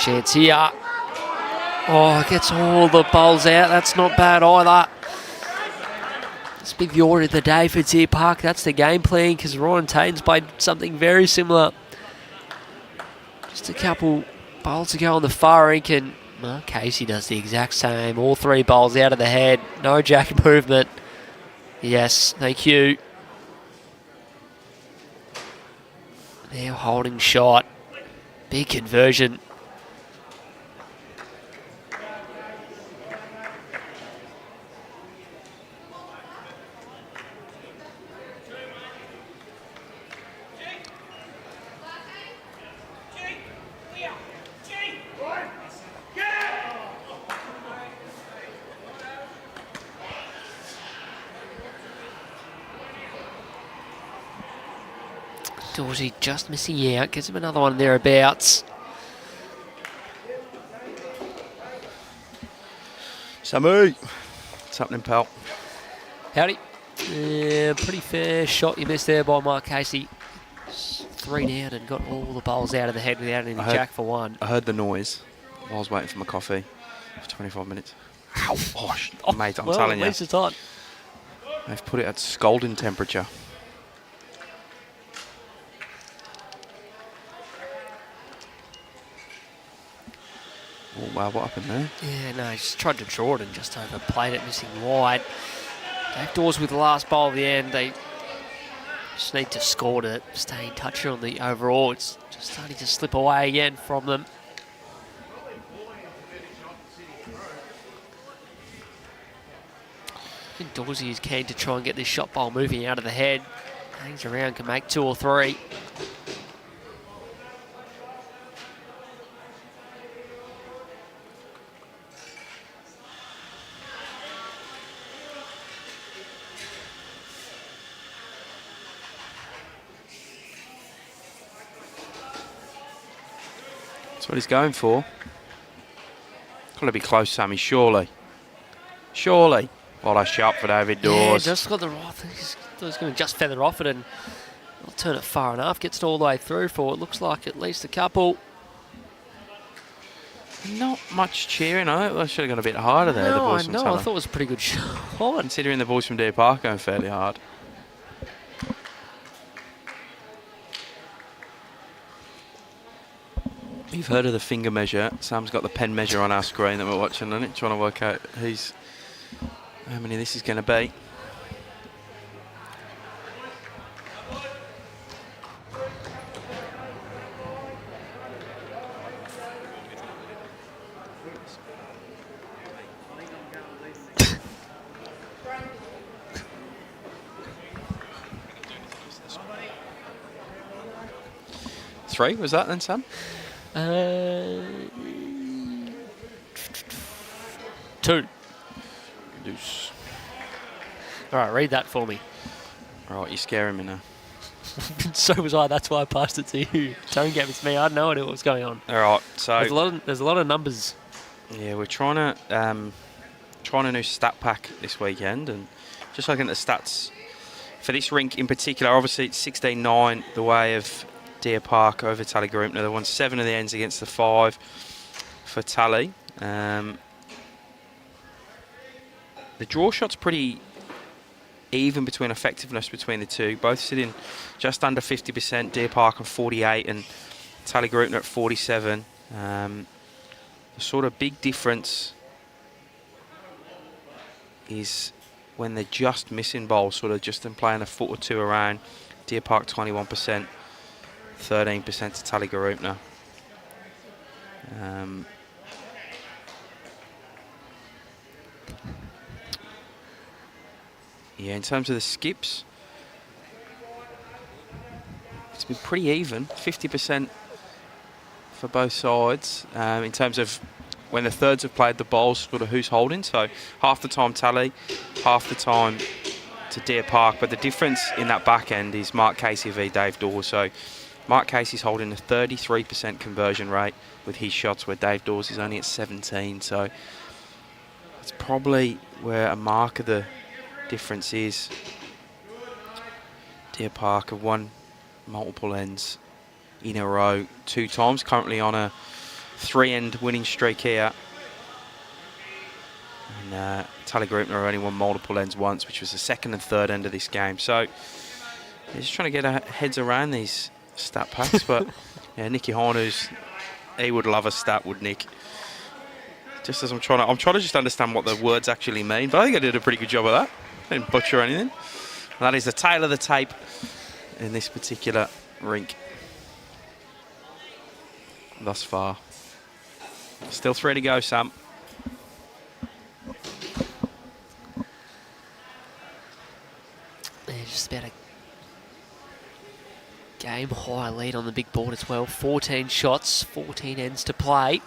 Speaker 3: Chance here. Oh, gets all the bowls out. That's not bad either. It's been the order of the day for Deer Park. That's the game plan, because Ryan Tane's played something very similar. Just a couple bowls to go on the far ink, and well, Casey does the exact same. All 3 bowls out of the head. No jack movement. Yes, thank you. Now holding shot. Big conversion. Dorsey just missing out, gives him another one thereabouts.
Speaker 1: Samu, what's happening, pal?
Speaker 3: Howdy. Pretty fair shot you missed there by Mark Casey. 3 down and got all the bowls out of the head without any jack for 1.
Speaker 1: I heard the noise while I was waiting for my coffee for 25 minutes. Ow, oh, mate, I'm telling you.
Speaker 3: At least it's on.
Speaker 1: They've put it at scalding temperature. Oh, wow, what happened there?
Speaker 3: Yeah, no, he just tried to draw it and just overplayed it, missing wide. Dave Dawes with the last bowl of the end. They just need to score to stay in touch on the overall. It's just starting to slip away again from them. think Dorsey is keen to try and get this shot bowl moving out of the head. Hangs around, can make 2 or 3.
Speaker 1: That's what he's going for. Got to be close, Sammy, surely. Surely. Well, a shot for David Dawes.
Speaker 3: Yeah, just got the right. I think he's going to just feather off it and not turn it far enough. Gets it all the way through for what looks like at least a couple.
Speaker 1: Not much cheering. I should have gone a bit harder there. The boys from
Speaker 3: I
Speaker 1: Tallygaroopna.
Speaker 3: thought it was a pretty good shot.
Speaker 1: Considering the boys from Deer Park going fairly hard. You've heard of the finger measure. Sam's got the pen measure on our screen that we're watching on it, trying to work out how many this is going to be. Three, was that then, Sam?
Speaker 3: 2.
Speaker 1: Deuce.
Speaker 3: All right, read that for me.
Speaker 1: Right, you're scaring me now.
Speaker 3: So was I. That's why I passed it to you. Don't get it's me. I had no idea what was going on.
Speaker 1: All right, so
Speaker 3: There's a lot of numbers.
Speaker 1: yeah, we're trying a new stat pack this weekend, and just looking at the stats for this rink in particular. Obviously, it's 16-9 the way of Deer Park over Tallygaroopna. They won 7 of the ends against the 5 for Tally. The draw shot's pretty even between effectiveness between the two. Both sitting just under 50%. Deer Park on 48 and Tallygaroopna at 47. The sort of big difference is when they're just missing bowls, sort of just in playing a foot or two around. Deer Park 21%. 13% to Tallygaroopna. Yeah, in terms of the skips, it's been pretty even, 50% for both sides. In terms of when the thirds have played the bowls, sort of who's holding. So half the time Tally, half the time to Deer Park. But the difference in that back end is Mark Casey v Dave Dawes. So Mark Casey's holding a 33% conversion rate with his shots, where Dave Dawes is only at 17. So it's probably where a mark of the difference is. Deer Park have won multiple ends in a row 2 times, currently on a 3-end winning streak here. And Tallygaroopna have only won multiple ends once, which was the 2nd and 3rd end of this game. So they're just trying to get our heads around these stat packs. But yeah, Nicky Horner's, he would love a stat, would Nick? Just as I'm trying to just understand what the words actually mean. But I think I did a pretty good job of that. I didn't butcher anything. And that is the tail of the tape in this particular rink thus far. Still 3 to go, Sam.
Speaker 3: Yeah, just about a game high lead on the big board as well. 14 shots, 14 ends to play.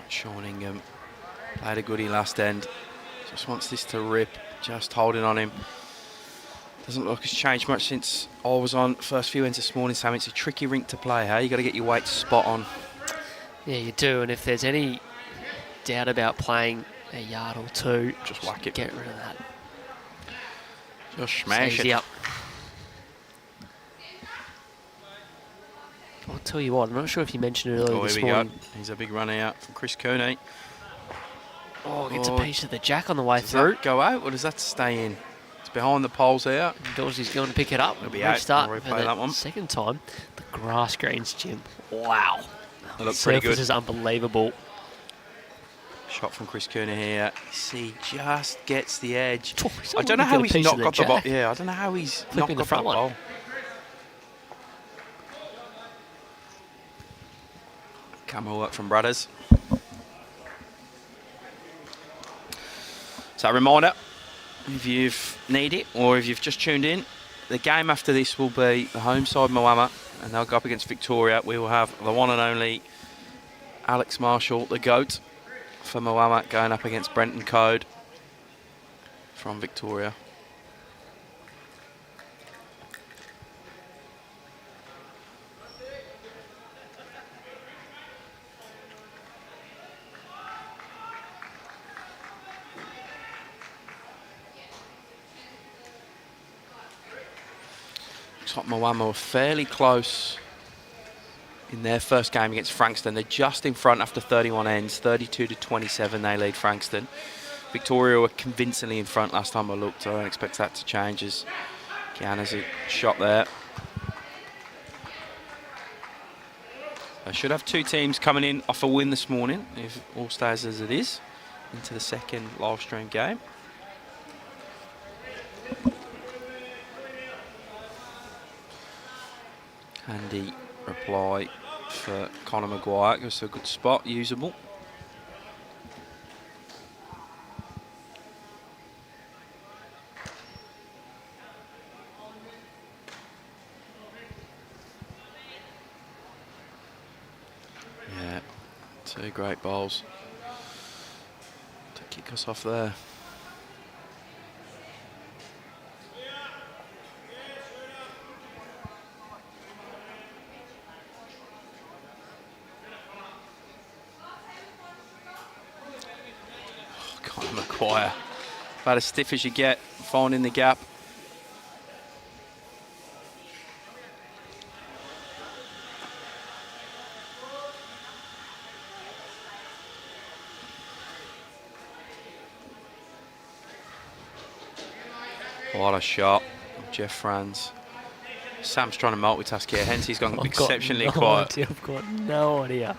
Speaker 1: Sean Ingham played a goodie last end. Just wants this to rip. Just holding on him. Doesn't look it's changed much since I was on first few ends this morning, Sam. It's a tricky rink to play, hey? You got to get your weight spot on.
Speaker 3: Yeah, you do. And if there's any doubt about playing a yard or 2,
Speaker 1: just whack it.
Speaker 3: Get rid of that.
Speaker 1: Just smash it.
Speaker 3: Up. tell you what, I'm not sure if you mentioned it earlier this
Speaker 1: here we
Speaker 3: morning.
Speaker 1: go. He's a big run out from Chris Cooney.
Speaker 3: Oh, gets a piece of the jack on the way through.
Speaker 1: Does that go out or does that stay in? It's behind the poles out.
Speaker 3: Dorsey's going to pick it up.
Speaker 1: It'll be out.
Speaker 3: Restart
Speaker 1: We'll
Speaker 3: for
Speaker 1: replay
Speaker 3: the
Speaker 1: that one.
Speaker 3: second time. The grass greens, Jim. Wow.
Speaker 1: They look pretty good.
Speaker 3: Surface is unbelievable.
Speaker 1: Shot from Chris Cooney here. See, just gets the edge.
Speaker 3: Oh,
Speaker 1: I don't know how he's not got the ball.
Speaker 3: jack.
Speaker 1: Yeah, I don't know how he's
Speaker 3: Flipping
Speaker 1: not
Speaker 3: the
Speaker 1: got
Speaker 3: front
Speaker 1: the
Speaker 3: one.
Speaker 1: ball. Camera work from Brothers. So a reminder, if you've need it or if you've just tuned in, the game after this will be the home side Moama, and they'll go up against Victoria. We will have the one and only Alex Marshall, the GOAT, for Moama, going up against Brenton Code from Victoria. Looks like Moama were fairly close in their first game against Frankston. They're just in front after 31 ends, 32-27 they lead Frankston. Victoria were convincingly in front last time I looked, so I don't expect that to change as Kian has a shot there. I should have two teams coming in off a win this morning, if all stays as it is, into the second live stream game. Handy reply for Conor Maguire, goes to a good spot, usable. Yeah, two great bowls to kick us off there. Conor Maguire, about as stiff as you get, finding the gap. What a shot, Jeff Franz. Sam's trying to multitask here, hence he's gone exceptionally quiet.
Speaker 3: I've got no idea.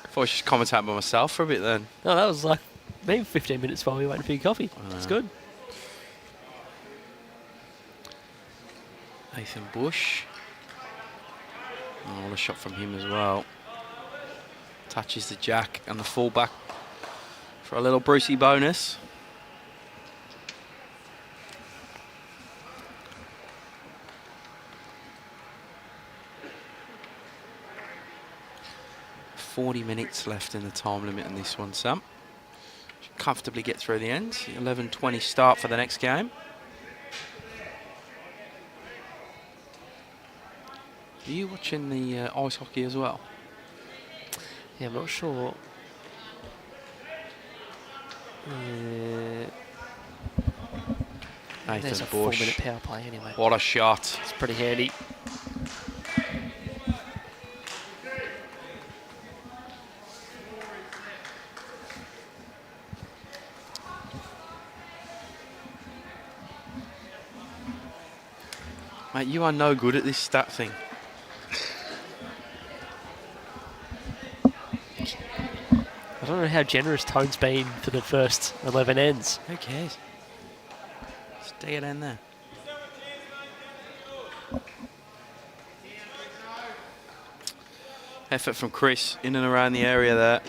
Speaker 1: I thought I should commentate by myself for a bit then.
Speaker 3: No, that was like maybe 15 minutes while we were waiting for your coffee. That's good.
Speaker 1: Nathan Bush. Oh, what a shot from him as well. Touches the jack and the fullback for a little Brucey bonus. .40 minutes left in the time limit in this one, Sam. Should comfortably get through the end. 11:20 start for the next game. Are you watching the ice hockey as well?
Speaker 3: Yeah, I'm not sure. There's
Speaker 1: Nathan
Speaker 3: a
Speaker 1: Bush.
Speaker 3: 4-minute power play anyway.
Speaker 1: What a shot.
Speaker 3: It's pretty handy.
Speaker 1: Mate, you are no good at this stat thing.
Speaker 3: I don't know how generous Tone's been for the first 11 ends.
Speaker 1: Who cares? Stay it in there. Effort from Chris in and around the area there.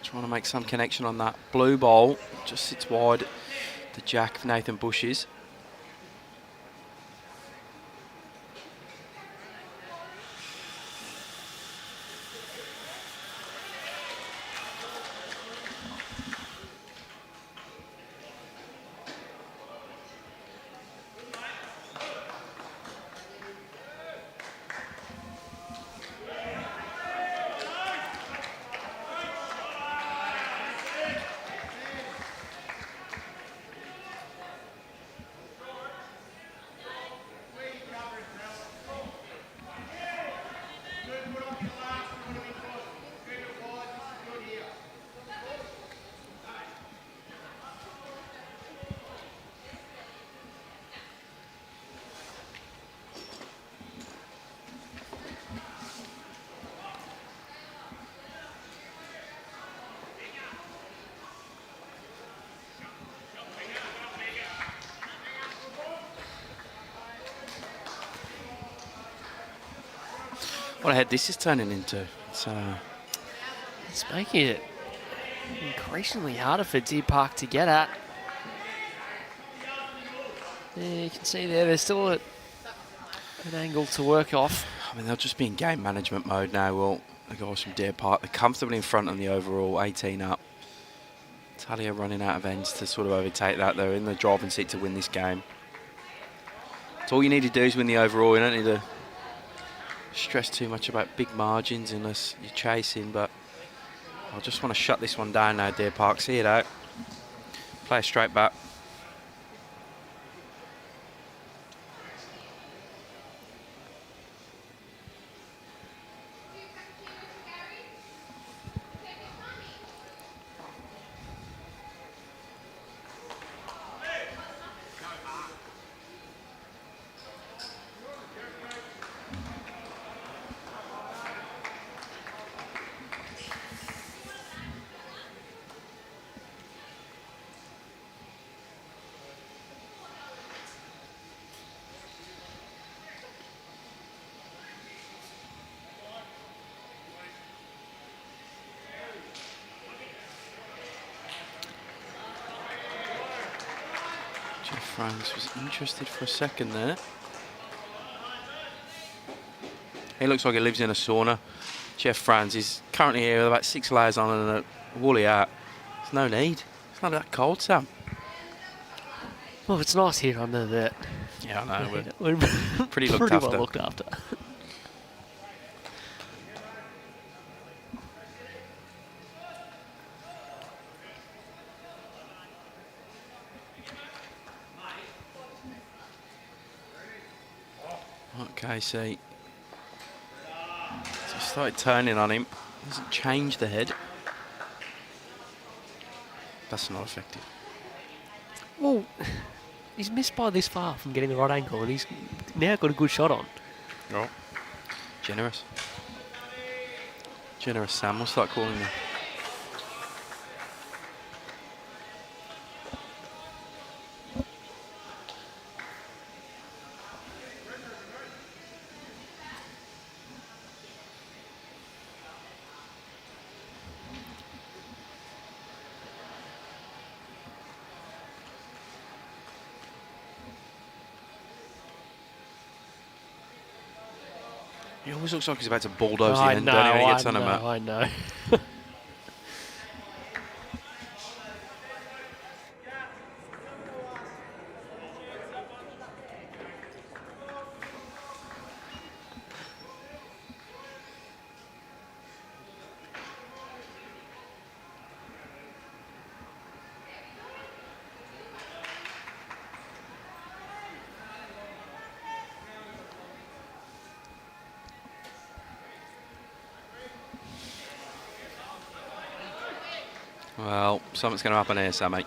Speaker 1: Trying to make some connection on that blue bowl. Just sits wide. The jack of Nathan Bush's. What a head this is turning into.
Speaker 3: It's making it increasingly harder for Deer Park to get at. Yeah, you can see there's still an angle to work off.
Speaker 1: I mean, they'll just be in game management mode now. Well, the guys from Deer Park, they're comfortably in front on the overall, 18 up. Tally are running out of ends to sort of overtake that. They're in the driving seat to win this game. So all you need to do is win the overall. You don't need to stress too much about big margins unless you're chasing, but I just want to shut this one down now, Deer Park. See it out. Play a straight back. Franks was interested for a second there. He looks like he lives in a sauna. Jeff Franz is currently here with about 6 layers on and a woolly hat. There's no need. It's not that cold, Sam.
Speaker 3: Well, it's nice here under that.
Speaker 1: Yeah, I know.
Speaker 3: We're
Speaker 1: pretty looked after.
Speaker 3: Well looked after.
Speaker 1: Okay, see. So started turning on him. Doesn't change the head. That's not effective.
Speaker 3: Well, he's missed by this far from getting the right angle, and he's now got a good shot on.
Speaker 1: Oh. Generous. Generous Sam, we'll start calling him. He always looks like he's about to bulldoze the end, don't he, when he gets on a mat?
Speaker 3: I know.
Speaker 1: Well, something's going to happen here, Sammy.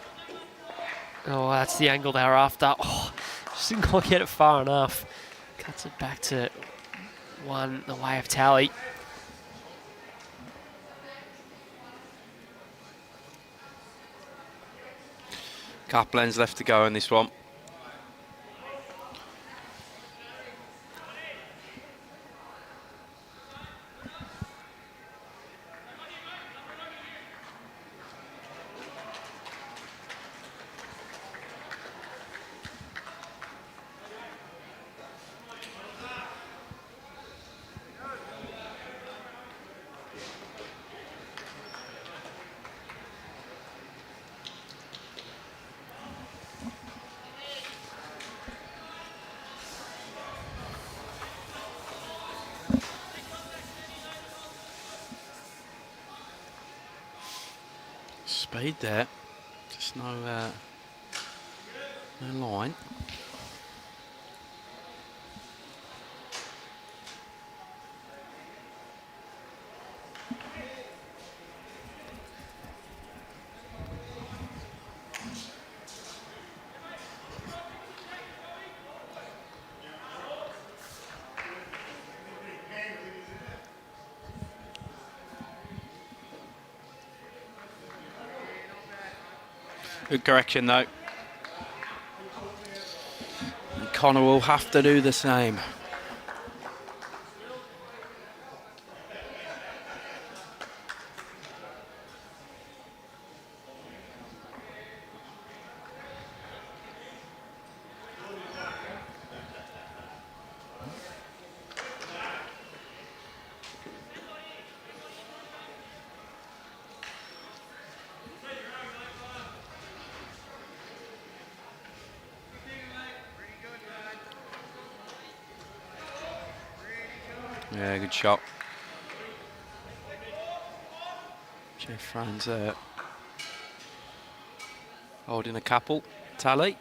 Speaker 3: Oh, that's the angle they were after. Oh, just didn't quite get it far enough. Cuts it back to one the way of Tally.
Speaker 1: Couple ends left to go in this one. Speed there, just no line. Good correction though. And Connor will have to do the same. Yeah, good shot. Jeff Rains holding a couple. Tally.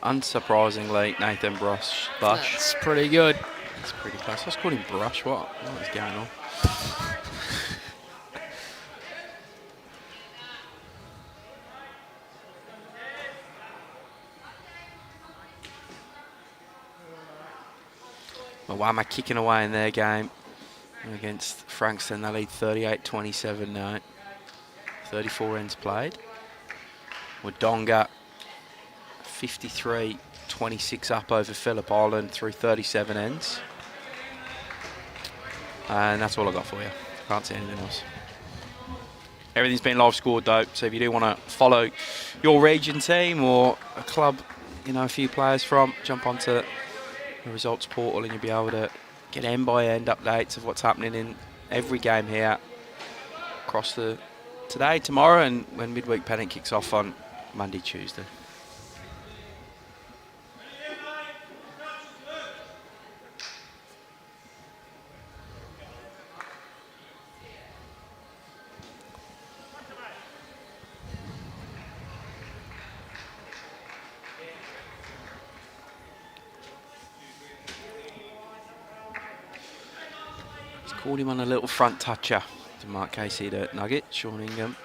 Speaker 1: Unsurprisingly, Nathan Brush.
Speaker 3: That's pretty good.
Speaker 1: That's pretty close. I was calling him Brush. What is going on? Moama kicking away in their game against Frankston. They lead 38-27 now. 34 ends played. Wodonga 53-26 up over Phillip Island through 37 ends. And that's all I got for you. Can't see anything else. Everything's been live scored though, so if you do want to follow your region team or a club, you know, a few players from, jump onto the results portal and you'll be able to get end by end updates of what's happening in every game here across the today, tomorrow, and when midweek Pennant kicks off on Monday, Tuesday. Called him on a little front toucher to Mark Casey, the Nugget, Sean Ingham.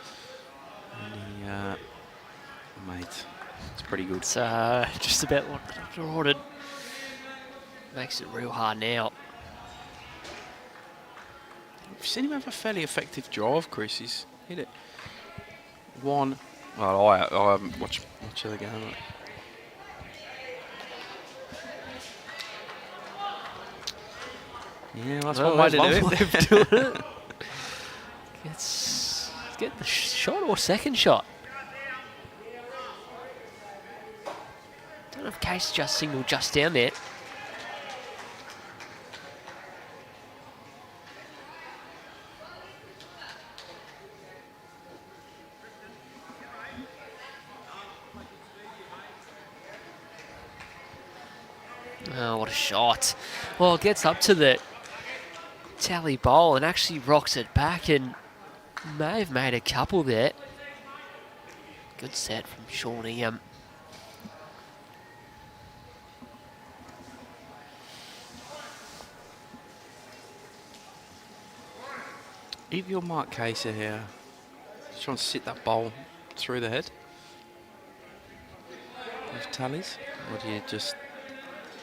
Speaker 1: And he mate, it's pretty good.
Speaker 3: It's just about what I ordered. Makes it real hard now.
Speaker 1: I've seen him have a fairly effective drive, Chris. He's hit it. One. Well, I haven't watched much of the game. Yeah, that's one way to do it.
Speaker 3: Let's get the shot or second shot. Don't know if Case just signaled just down there. Oh, what a shot. Well, it gets up to the tally bowl and actually rocks it back and may have made a couple there. Good set from Sean Ingham.
Speaker 1: If you're Mark Casey here, just trying to sit that ball through the head with tallies, or do you just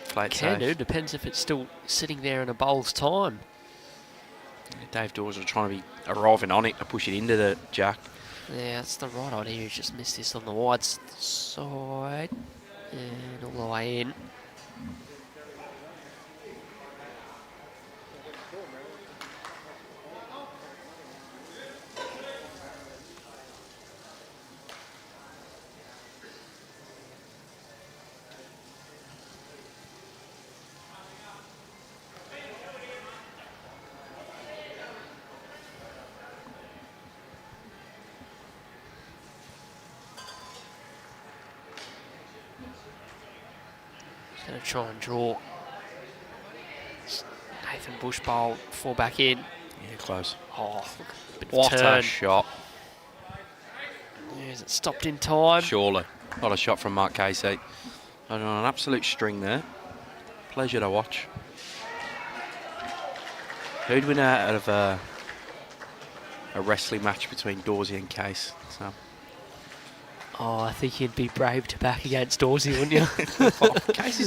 Speaker 1: play it safe?
Speaker 3: Can do, depends if it's still sitting there in a bowl's time.
Speaker 1: Dave Dawes was trying to be arriving on it to push it into the jack.
Speaker 3: Yeah, that's the right idea. He's just missed this on the wide side and all the way in. Going to try and draw Nathan Bush bowl, fall back in.
Speaker 1: Yeah, close.
Speaker 3: Oh, bit of
Speaker 1: What
Speaker 3: turn.
Speaker 1: a shot.
Speaker 3: Yeah, is it stopped in time?
Speaker 1: Surely. What a shot from Mark Casey. On an absolute string there. Pleasure to watch. Who'd win out of a wrestling match between Dawsey and Case? So.
Speaker 3: Oh, I think you'd be brave to back against Dawsey, wouldn't you?
Speaker 1: Well, Case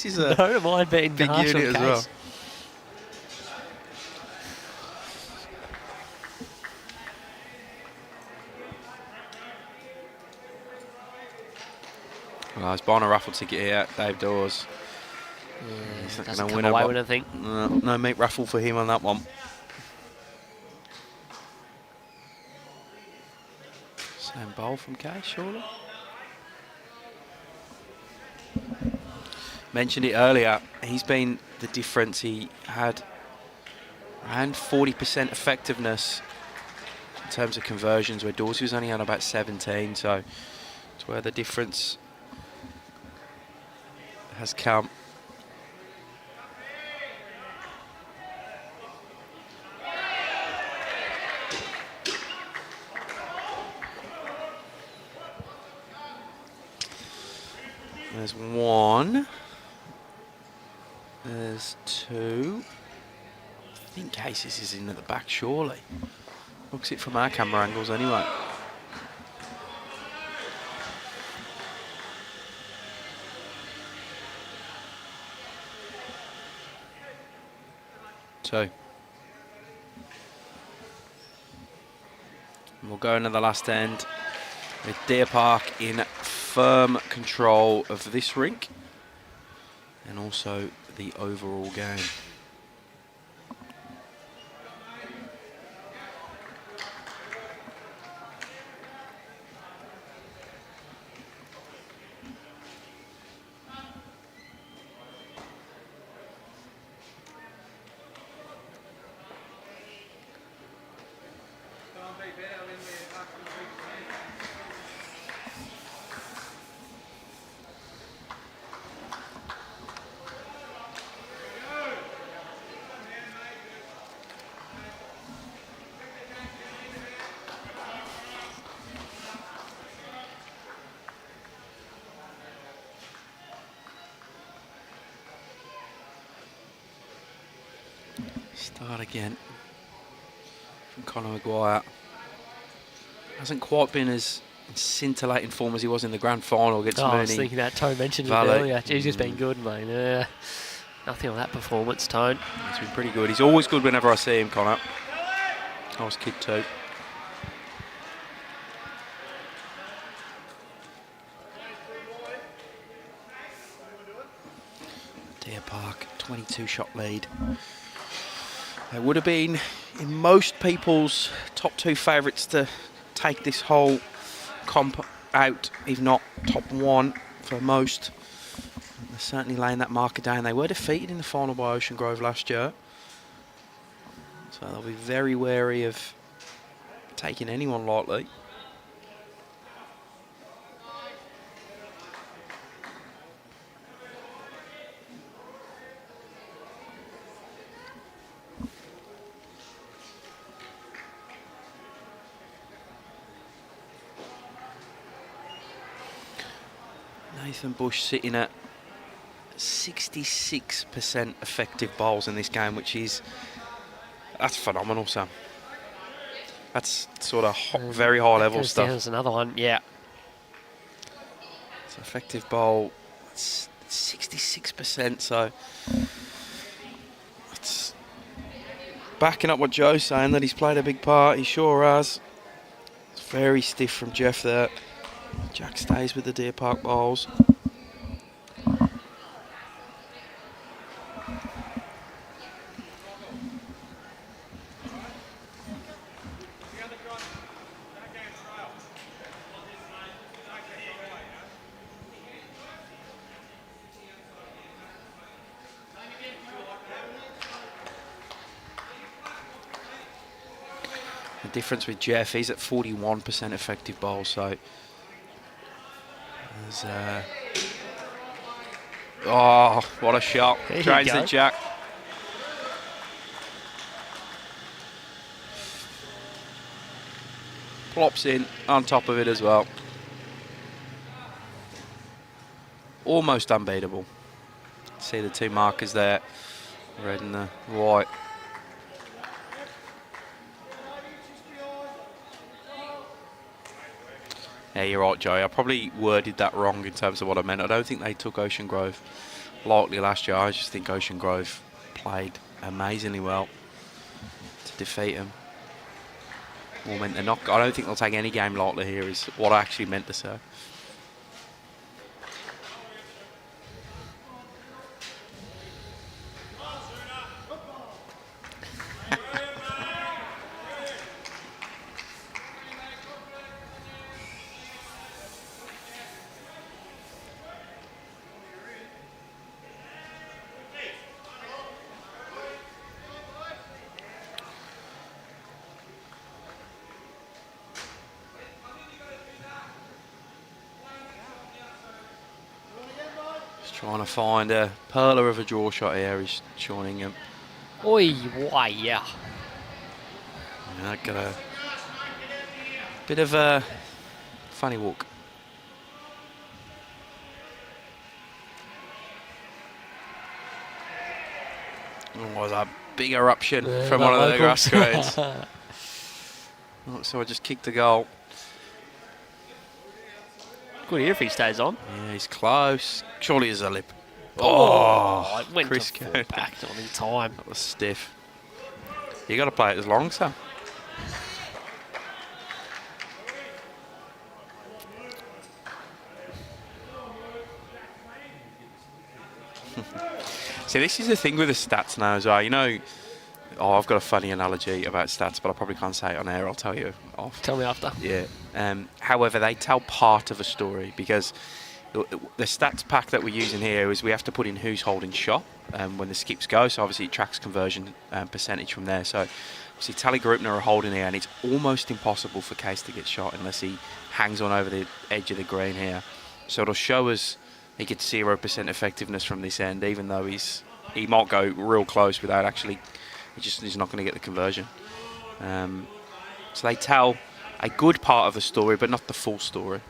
Speaker 1: is a
Speaker 3: Don't mind being
Speaker 1: big
Speaker 3: harsh
Speaker 1: unit
Speaker 3: on
Speaker 1: as well.
Speaker 3: Case.
Speaker 1: Well, he's buying a raffle ticket here, Dave Dawes.
Speaker 3: Yeah,
Speaker 1: He's not
Speaker 3: doesn't
Speaker 1: going to
Speaker 3: come
Speaker 1: win
Speaker 3: away
Speaker 1: a
Speaker 3: with anything.
Speaker 1: no meat raffle for him on that one. Same bowl from Case, surely. Mentioned it earlier. He's been the difference. He had and 40% effectiveness in terms of conversions, where Dorsey was only on about 17, so it's where the difference has come. There's one. There's two. I think Cases is in at the back, surely. Looks it from our camera angles anyway. Two. And we'll go into the last end with Deer Park in firm control of this rink and also the overall game. Start again from Conor Maguire. Hasn't quite been as scintillating form as he was in the grand final against Mooney.
Speaker 3: I was thinking that. Tone mentioned it earlier. He's just been good, mate. Nothing on that performance, Tone.
Speaker 1: He's been pretty good. He's always good whenever I see him, Conor. I was kid too. Deer Park, 22-shot lead. It would have been in most people's top two favourites to take this whole comp out, if not top one for most. They're certainly laying that marker down. They were defeated in the final by Ocean Grove last year, so they'll be very wary of taking anyone lightly. Nathan Bush sitting at 66% effective bowls in this game, that's phenomenal, Sam. That's sort of very high level stuff.
Speaker 3: There's another one, yeah.
Speaker 1: It's an effective bowl, it's 66%, so it's backing up what Joe's saying, that he's played a big part. He sure has. It's very stiff from Jeff there. Jack stays with the Deer Park bowls. The difference with Jeff, he's at 41% effective bowl, so oh, what a shot. Drains the jack. Plops in on top of it as well. Almost unbeatable. See the two markers there, red and the white. Yeah, you're right, Joey. I probably worded that wrong in terms of what I meant. I don't think they took Ocean Grove lightly last year. I just think Ocean Grove played amazingly well to defeat them. Well, meant they're not. I don't think they'll take any game lightly here, is what I actually meant to say. Trying to find a perler of a draw shot here is Sean Ingham.
Speaker 3: Oi, why, yeah.
Speaker 1: Yeah, got a bit of a funny walk. Oh, that big eruption from one of the grass screens. So I just kicked the goal.
Speaker 3: Good here if he stays on.
Speaker 1: Yeah, he's close. Surely there's a lip.
Speaker 3: Oh, it went
Speaker 1: Chris
Speaker 3: to full back on in time.
Speaker 1: That was stiff. You got to play it as long, Sam. See, this is the thing with the stats now as well. You know, I've got a funny analogy about stats, but I probably can't say it on air. I'll tell you off.
Speaker 3: Tell me after.
Speaker 1: Yeah. However, they tell part of a story because the stats pack that we're using here is we have to put in who's holding shot when the skips go. So obviously it tracks conversion percentage from there. So obviously Tallygaroopna are holding here, and it's almost impossible for Case to get shot unless he hangs on over the edge of the green here. So it'll show us he gets 0% effectiveness from this end, even though he might go real close without actually. He's not going to get the conversion. So they tell a good part of the story, but not the full story.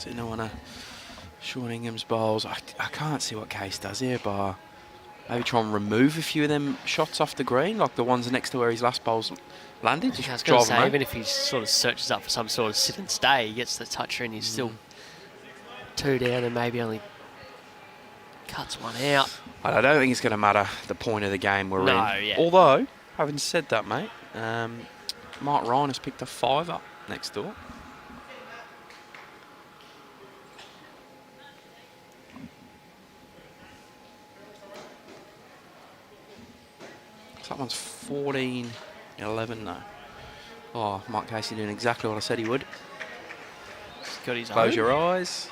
Speaker 1: In on a Sean Ingham's bowls. I can't see what Case does here, but maybe try and remove a few of them shots off the green, like the ones next to where his last bowls landed. Just
Speaker 3: I was going to
Speaker 1: drive
Speaker 3: say,
Speaker 1: him
Speaker 3: even if he sort of searches up for some sort of sit and stay, he gets the toucher and he's still 2 down and maybe only cuts one out.
Speaker 1: I don't think it's going to matter the point of the game we're in.
Speaker 3: Yeah.
Speaker 1: Although, having said that, mate, Mark Ryan has picked a 5 up next door. That one's 14-11 now. Oh, Mark Casey doing exactly what I said he would.
Speaker 3: He's got his
Speaker 1: Close
Speaker 3: own.
Speaker 1: your eyes.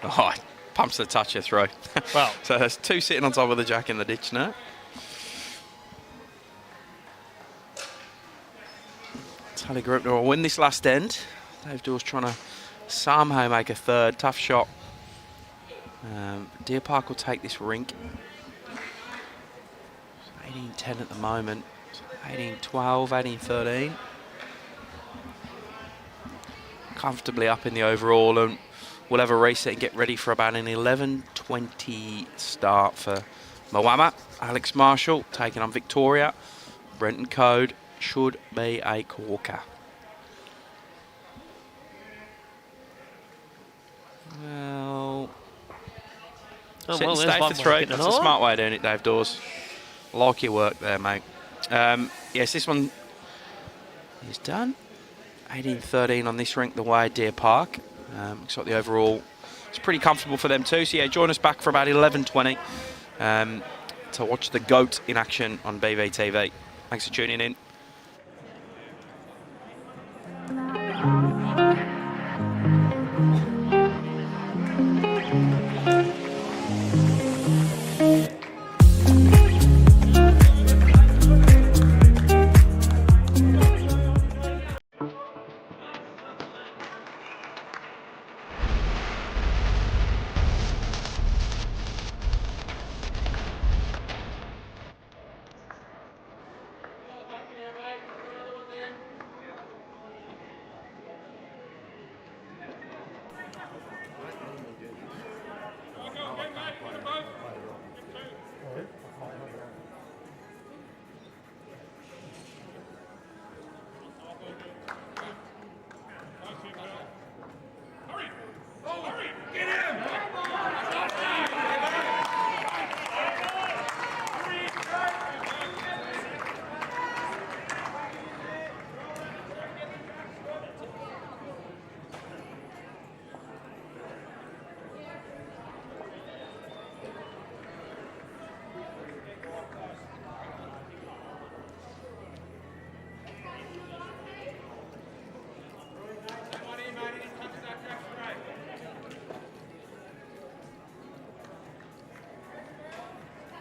Speaker 1: Oh, pumps the toucher through.
Speaker 3: Well,
Speaker 1: So there's 2 sitting on top of the jack in the ditch now. Tallygaroopna will win this last end. Dave Dawes trying to somehow make a third. Tough shot. Deer Park will take this rink. 18-10 at the moment. 18-12, 18-13. Comfortably up in the overall, and we'll have a reset and get ready for about an 11:20 start for Moama. Alex Marshall taking on Victoria. Brenton Code should be a corker. Well, sit and stay for 3. That's a smart way of doing it, Dave Dawes. Like your work there, mate. Yes, this one is done. 18-13 on this rink the way, Deer Park. Looks like the overall is pretty comfortable for them too. So yeah, join us back for about 11:20 to watch the GOAT in action on BVTV. Thanks for tuning in.